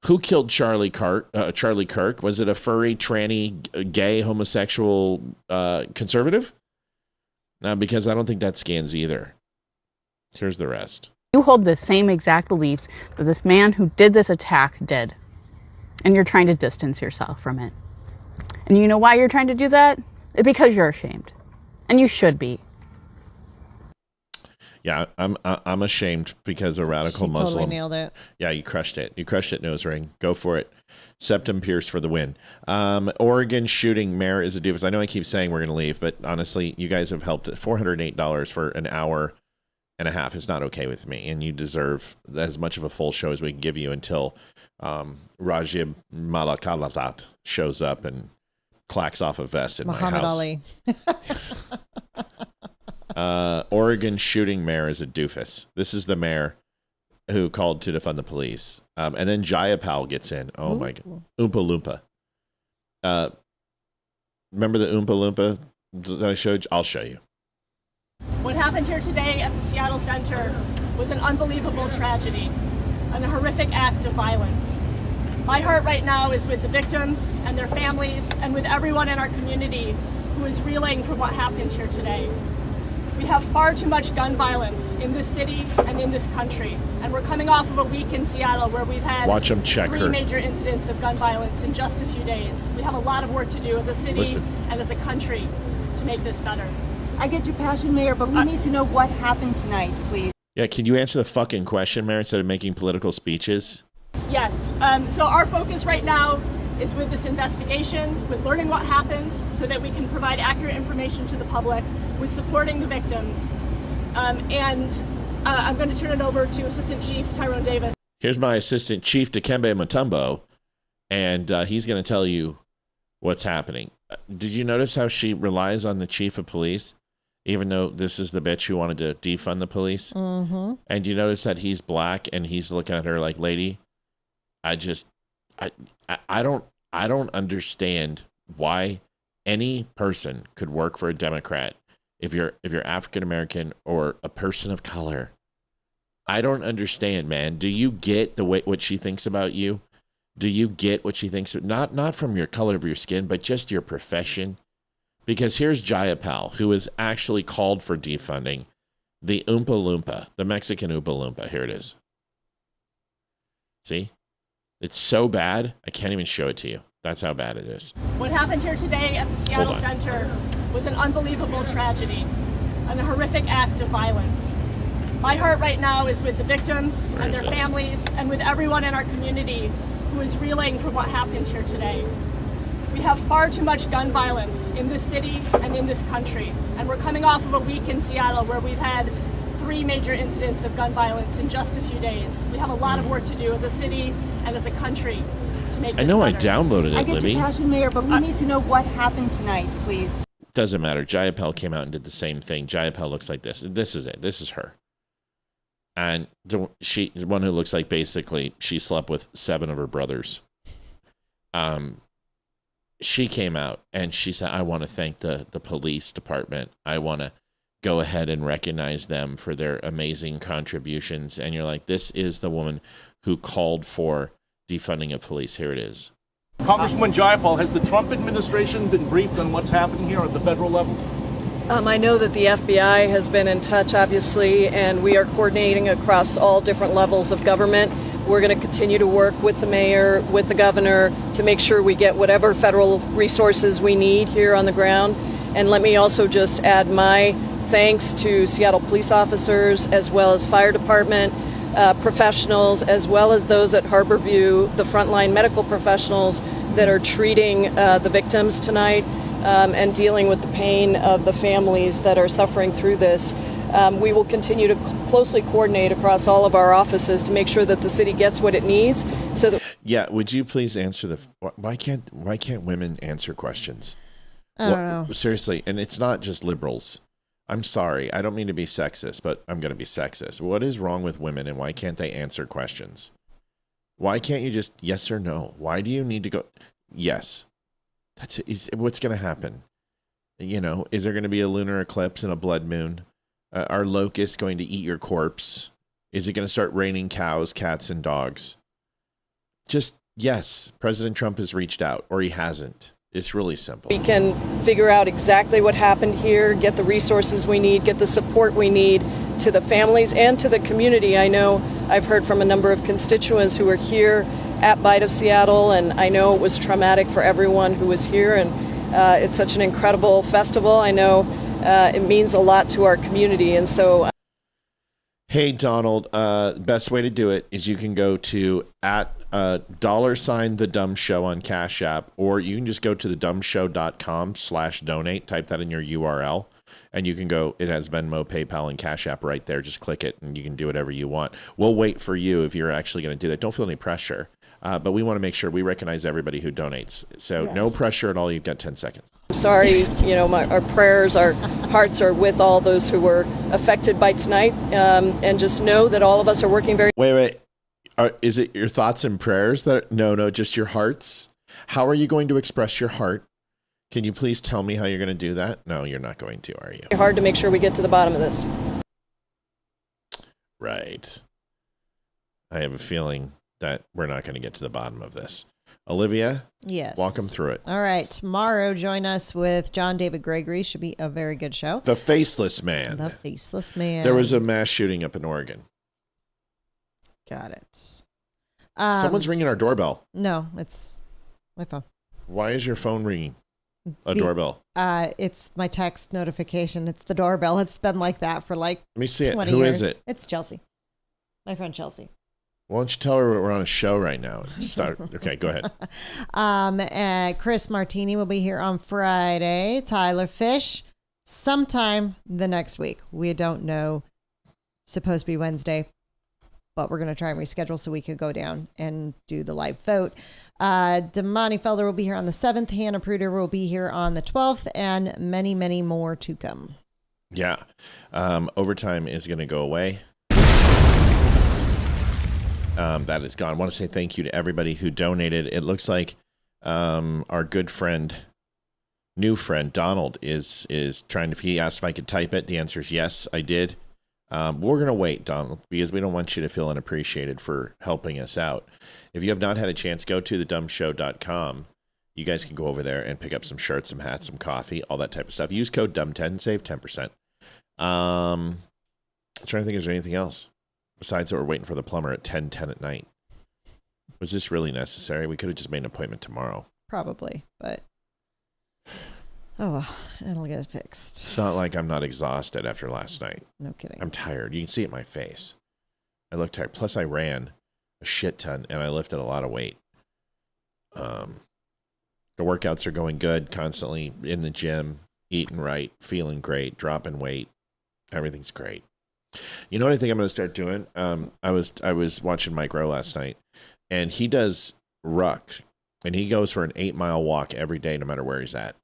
S1: Who killed Charlie Kirk? Was it a furry, tranny, gay, homosexual conservative?
S11: No, because I don't think that scans either. Here's the rest.
S6: You hold the same exact beliefs that this man who did this attack did. And you're trying to distance yourself from it. And you know why you're trying to do that? It's because you're ashamed. And you should be.
S11: Yeah, I'm ashamed because a radical
S4: She
S11: Muslim.
S4: totally nailed it.
S11: Yeah, you crushed it. You crushed it, nose ring. Go for it. Septum Pierce for the win. Oregon shooting mayor is a doofus. I know I keep saying we're going to leave, but honestly, you guys have helped. $408 for an hour and a half is not okay with me, and you deserve as much of a full show as we can give you until Rajib Malakalatat shows up and clacks off a vest in
S4: Muhammad
S11: my house.
S4: Ali.
S11: Oregon shooting mayor is a doofus. This is the mayor who called to defund the police. And then Jayapal gets in. Oh my God. Oompa Loompa. Remember the Oompa Loompa that I showed you? I'll show you.
S12: What happened here today at the Seattle Center was an unbelievable tragedy and a horrific act of violence. My heart right now is with the victims and their families and with everyone in our community who is reeling from what happened here today. We have far too much gun violence in this city and in this country. And we're coming off of a week in Seattle where we've had
S11: Watch 'em check
S12: 3
S11: her.
S12: major incidents of gun violence in just a few days. We have a lot of work to do as a city and as a country to make this better.
S13: I get your passion, Mayor, but we need to know what happened tonight, please.
S11: Yeah, can you answer the fucking question, Mayor, instead of making political speeches?
S12: Yes. So our focus right now is with this investigation, with learning what happened so that we can provide accurate information to the public, with supporting the victims. And I'm going to turn it over to Assistant Chief Tyrone Davis.
S11: Here's my Assistant Chief Dikembe Mutombo, and he's going to tell you what's happening. Did you notice how she relies on the chief of police, even though this is the bitch who wanted to defund the police?
S4: Mm-hmm.
S11: And you notice that he's black and he's looking at her like, lady, I don't understand why any person could work for a Democrat if you're African American or a person of color. I don't understand, man. Do you get the way what she thinks about you? Do you get what she thinks? Not from your color of your skin, but just your profession. Because here's Jayapal, who is actually called for defunding the Oompa Loompa, the Mexican Oompa Loompa. Here it is. See? It's so bad, I can't even show it to you. That's how bad it is.
S12: What happened here today at the Seattle Center was an unbelievable tragedy and a horrific act of violence. My heart right now is with the victims and their families and with everyone in our community who is reeling from what happened here today. We have far too much gun violence in this city and in this country. And we're coming off of a week in Seattle where we've had 3 major incidents of gun violence in just a few days. We have a lot of work to do as a city and as a country to make this
S11: I know
S12: better.
S11: I downloaded it,
S13: I get
S11: Libby.
S13: your passion, Mayor, but we need to know what happened tonight, please.
S11: Doesn't matter. Jayapal came out and did the same thing. Jayapal looks like this. This is it. This is her. And the one who looks like basically she slept with 7 of her brothers. She came out and she said, I want to thank the police department. I want to go ahead and recognize them for their amazing contributions. And you're like, this is the woman who called for defunding of police. Here it is.
S15: Congressman Jayapal, has the Trump administration been briefed on what's happening here at the federal level?
S25: I know that the FBI has been in touch, obviously, and we are coordinating across all different levels of government. We're going to continue to work with the mayor, with the governor, to make sure we get whatever federal resources we need here on the ground. And let me also just add my thanks to Seattle police officers, as well as fire department professionals, as well as those at Harborview, the frontline medical professionals that are treating the victims tonight. And dealing with the pain of the families that are suffering through this. We will continue to closely coordinate across all of our offices to make sure that the city gets what it needs. So that
S11: Yeah, would you please answer why can't women answer questions?
S4: I don't know.
S11: Seriously, and it's not just liberals. I'm sorry, I don't mean to be sexist, but I'm going to be sexist. What is wrong with women, and why can't they answer questions? Why can't you just yes or no? Why do you need to go yes? What's going to happen? You know, is there going to be a lunar eclipse and a blood moon? Are locusts going to eat your corpse? Is it going to start raining cows, cats, and dogs? Just yes, President Trump has reached out, or he hasn't. It's really simple.
S25: We can figure out exactly what happened here, get the resources we need, get the support we need to the families and to the community. I know I've heard from a number of constituents who were here at Bite of Seattle, and I know it was traumatic for everyone who was here, and it's such an incredible festival. I know it means a lot to our community, and so...
S11: Hey, Donald, best way to do it is you can go to at $ The Dumb Show on Cash App, or you can just go to thedumbshow.com/donate, type that in your URL, and you can go, it has Venmo, PayPal, and Cash App right there. Just click it and you can do whatever you want. We'll wait for you if you're actually going to do that. Don't feel any pressure, but we want to make sure we recognize everybody who donates. So no pressure at all. You've got 10 seconds.
S25: I'm sorry, our prayers, our hearts are with all those who were affected by tonight, and just know that all of us are working very...
S11: Wait. Is it your thoughts and prayers that... No, just your hearts? How are you going to express your heart? Can you please tell me how you're going to do that? No, you're not going to, are you?
S25: hard to make sure we get to the bottom of this.
S11: Right. I have a feeling that we're not going to get to the bottom of this. Olivia?
S4: Yes.
S11: Walk them through it.
S4: All right. Tomorrow, join us with John David Gregory. Should be a very good show.
S11: The Faceless Man.
S4: The Faceless Man.
S11: There was a mass shooting up in Oregon.
S4: Got it.
S11: Someone's ringing our doorbell.
S4: No, it's my phone.
S11: Why is your phone ringing? A doorbell.
S4: It's my text notification. It's the doorbell. It's been like that for like
S11: Let me see it.
S4: 20
S11: Who
S4: years.
S11: is it?
S4: It's Chelsea. My friend Chelsea.
S11: Why don't you tell her we're on a show right now? Okay, go ahead.
S4: Chris Martini will be here on Friday. Tyler Fish sometime the next week. We don't know. Supposed to be Wednesday, but we're going to try and reschedule so we could go down and do the live vote. Damani Felder will be here on the 7th. Hannah Pruder will be here on the 12th, and many, many more to come.
S11: Yeah. Overtime is going to go away. That is gone. I want to say thank you to everybody who donated. It looks like our good friend, new friend, Donald, is trying to... He asked if I could type it. The answer is yes, I did. We're going to wait, Donald, because we don't want you to feel unappreciated for helping us out. If you have not had a chance, go to thedumbshow.com. You guys can go over there and pick up some shirts, some hats, some coffee, all that type of stuff. Use code DUMB10, save 10%. I'm trying to think, is there anything else besides that we're waiting for the plumber at 10:10 at night? Was this really necessary? We could have just made an appointment tomorrow.
S4: Probably, but oh well, it'll get fixed.
S11: It's not like I'm not exhausted after last night.
S4: No kidding.
S11: I'm tired. You can see it in my face. I look tired. Plus, I ran a shit ton and I lifted a lot of weight. The workouts are going good. Constantly in the gym, eating right, feeling great, dropping weight. Everything's great. You know what I think I'm going to start doing? I was watching Mike Rowe last night, and he does ruck, and he goes for an 8-mile walk every day, no matter where he's at.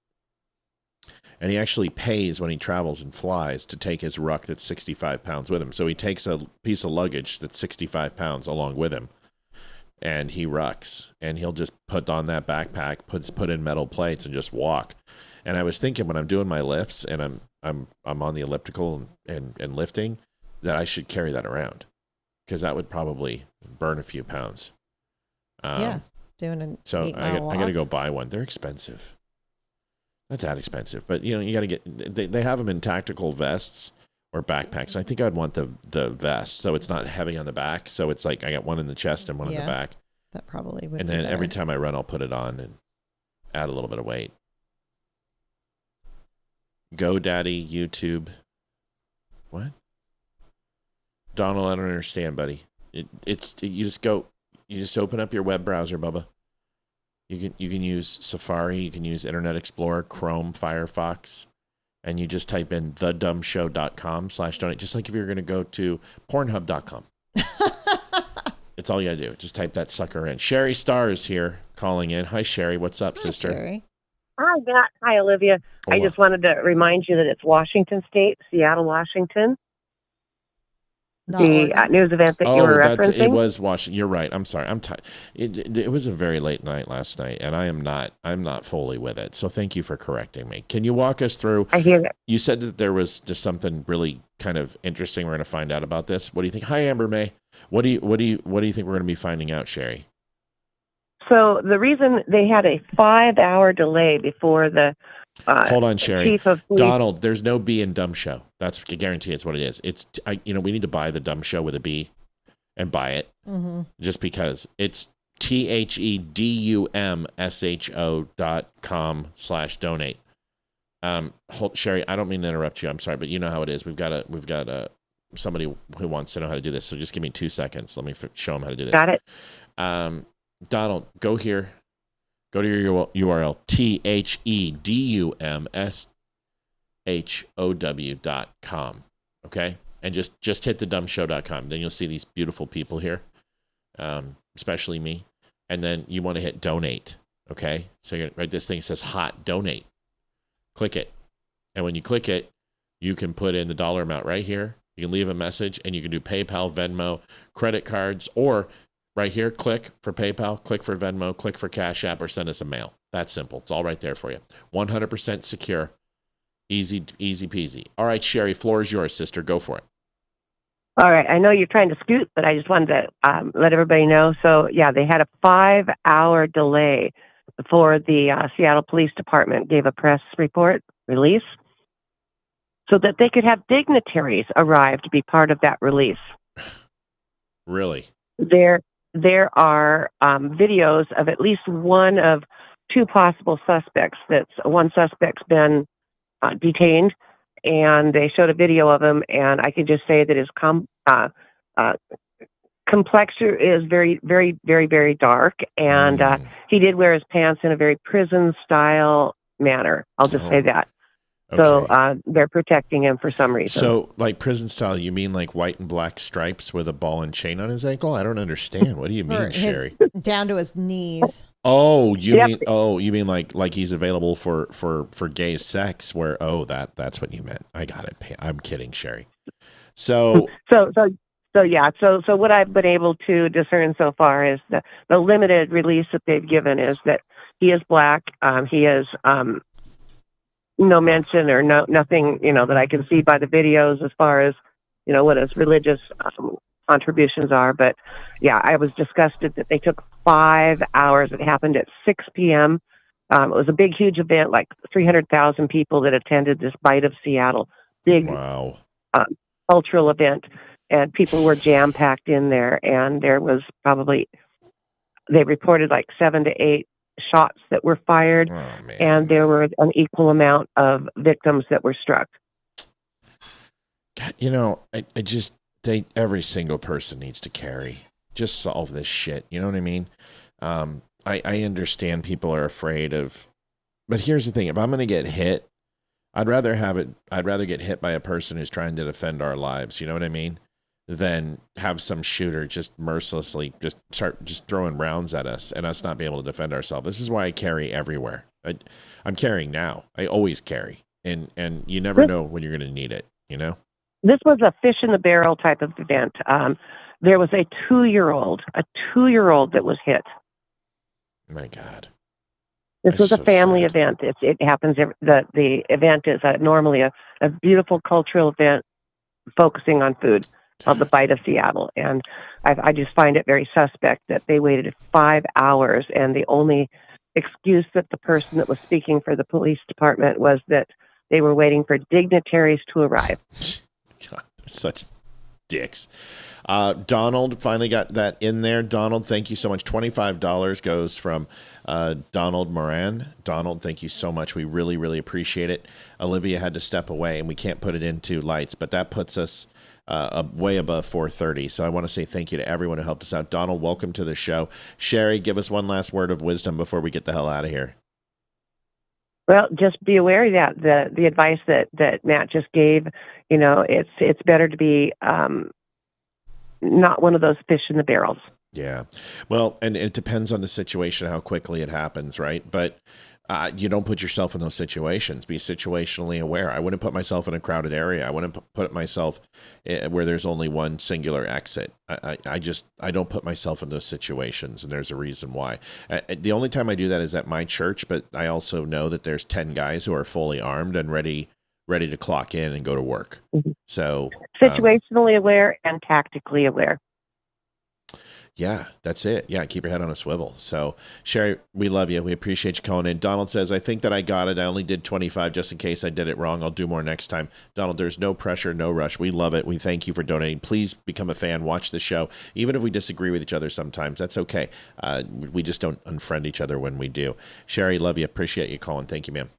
S11: And he actually pays when he travels and flies to take his ruck that's 65 pounds with him. So he takes a piece of luggage that's 65 pounds along with him, and he rucks, and he'll just put on that backpack, put in metal plates, and just walk. And I was thinking, when I'm doing my lifts and I'm on the elliptical and lifting, that I should carry that around, because that would probably burn a few pounds.
S4: Yeah, doing an
S11: so
S4: 8-mile walk.
S11: I gotta go buy one. They're expensive. Not that expensive, but you gotta get. They have them in tactical vests or backpacks. And I think I'd want the vest, so it's not heavy on the back. So it's like I got one in the chest and one in the back.
S4: That probably would.
S11: And then every time I run, I'll put it on and add a little bit of weight. GoDaddy, YouTube. What? Donald, I don't understand, buddy. You just open up your web browser, Bubba. You can use Safari, you can use Internet Explorer, Chrome, Firefox, and you just type in thedumbshow.com/donate, just like if you're going to go to Pornhub.com. It's all you got to do. Just type that sucker in. Sherry Starr is here calling in. Hi, Sherry. What's up, sister?
S4: Sherry.
S14: Hi, Matt. Hi, Olivia. I just wanted to remind you that it's Washington State, Seattle, Washington. The news event that you were referencing.
S11: It was Washington. You're right. I'm sorry. I'm tired. It was a very late night last night, and I'm not fully with it. So thank you for correcting me. Can you walk us through?
S14: I hear that.
S11: You said that there was just something really kind of interesting. We're going to find out about this. What do you think? Hi, Amber May. What do you think we're going to be finding out, Sherry?
S14: So the reason they had a 5-hour delay before the
S11: hold on, Sherry.
S14: chief of police.
S11: Donald, there's no B in dumb show. That's I guarantee it's what it is. It's we need to buy the dumb show with a B and buy it just because it's THEDUMSHO.com/donate. Sherry, I don't mean to interrupt you. I'm sorry, but you know how it is. We've got somebody who wants to know how to do this. So just give me 2 seconds. Let me show them how to do this.
S14: Got it.
S11: Donald, go here. Go to your URL, THEDUMSHOW.com. Okay? And just hit thedumbshow.com. Then you'll see these beautiful people here, especially me. And then you want to hit donate. Okay? So you're right. This thing says hot donate. Click it. And when you click it, you can put in the dollar amount right here. You can leave a message, and you can do PayPal, Venmo, credit cards, or right here, click for PayPal, click for Venmo, click for Cash App, or send us a mail. That's simple. It's all right there for you. 100% secure. Easy peasy. All right, Sherry, floor is yours, sister. Go for it.
S14: All right. I know you're trying to scoot, but I just wanted to let everybody know. So, yeah, they had a 5-hour delay before the Seattle Police Department gave a press release so that they could have dignitaries arrive to be part of that release.
S11: Really?
S14: There are videos of at least one of two possible suspects. That's one suspect's been detained, and they showed a video of him, and I can just say that his complexion is very, very, very, very dark, and he did wear his pants in a very prison-style manner. I'll just say that.
S11: Okay.
S14: So they're protecting him for some reason.
S11: So, like prison style, you mean like white and black stripes with a ball and chain on his ankle? I don't understand. What do you mean, Sherry?
S4: Down to his knees.
S11: Oh, you mean like he's available for gay sex? Where that's what you meant. I got it. I'm kidding, Sherry. So
S14: yeah. So what I've been able to discern so far is the limited release that they've given is that he is black. He is no mention or nothing, that I can see by the videos as far as, what his religious contributions are. But yeah, I was disgusted that they took 5 hours. It happened at 6 p.m. It was a big, huge event, like 300,000 people that attended this Bite of Seattle. Big cultural event. And people were jam-packed in there. And there was they reported like 7 to 8 shots that were fired, and there were an equal amount of victims that were struck.
S11: God, I just think every single person needs to carry. Just solve this shit. You know what I mean? I understand people are afraid of, but here's the thing: if I'm going to get hit, I'd rather get hit by a person who's trying to defend our lives. You know what I mean? Than have some shooter just mercilessly start throwing rounds at us and us not be able to defend ourselves. This is why I carry everywhere. I'm carrying now. I always carry, and you never know when you're going to need it.
S14: This was a fish in the barrel type of event. There was a 2-year-old that was hit.
S11: My God.
S14: This was a family event. It happens. The event is normally a beautiful cultural event focusing on food. Called the Bite of Seattle, and I just find it very suspect that they waited 5 hours, and the only excuse that the person that was speaking for the police department was that they were waiting for dignitaries to arrive.
S11: God, they're such dicks. Donald finally got that in there. Donald, thank you so much. $25 goes from Donald Moran. Donald, thank you so much. We really, really appreciate it. Olivia had to step away, and we can't put it into lights, but that puts us way above 430. So I want to say thank you to everyone who helped us out. Donald, welcome to the show. Sherry, give us one last word of wisdom before we get the hell out of here.
S14: Well, just be aware that the advice that Matt just gave, it's better to be not one of those fish in the barrels.
S11: Yeah. Well, and it depends on the situation, how quickly it happens, right? But you don't put yourself in those situations. Be situationally aware. I wouldn't put myself in a crowded area. I wouldn't put myself where there's only one singular exit. I don't put myself in those situations, and there's a reason why. The only time I do that is at my church, but I also know that there's 10 guys who are fully armed and ready to clock in and go to work. Mm-hmm. So
S14: situationally aware and tactically aware.
S11: Yeah, that's it. Yeah, keep your head on a swivel. So, Sherry, we love you. We appreciate you calling in. Donald says, I think that I got it. I only did 25 just in case I did it wrong. I'll do more next time. Donald, there's no pressure, no rush. We love it. We thank you for donating. Please become a fan. Watch the show. Even if we disagree with each other sometimes, that's okay. We just don't unfriend each other when we do. Sherry, love you. Appreciate you calling. Thank you, ma'am.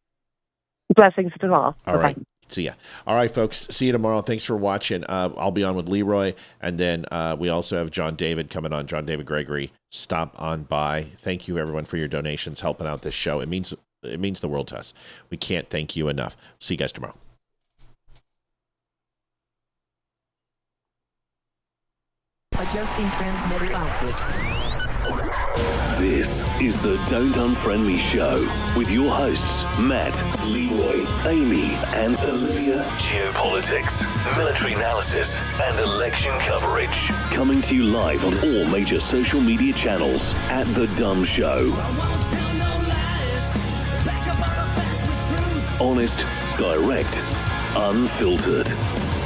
S14: Blessings to all.
S11: All right. See ya. All right, folks. See you tomorrow. Thanks for watching. I'll be on with Leroy, and then we also have John David coming on. John David Gregory. Stop on by. Thank you, everyone, for your donations, helping out this show. It means the world to us. We can't thank you enough. See you guys tomorrow.
S16: Adjusting transmitter output.
S17: This is the Don't Unfriend Me Show with your hosts, Matt, Leroy, Amy, and Olivia. Geopolitics, military analysis, and election coverage. Coming to you live on all major social media channels at The Dumb Show. Honest, direct, unfiltered.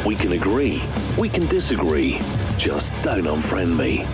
S17: We can agree, we can disagree. Just don't unfriend me.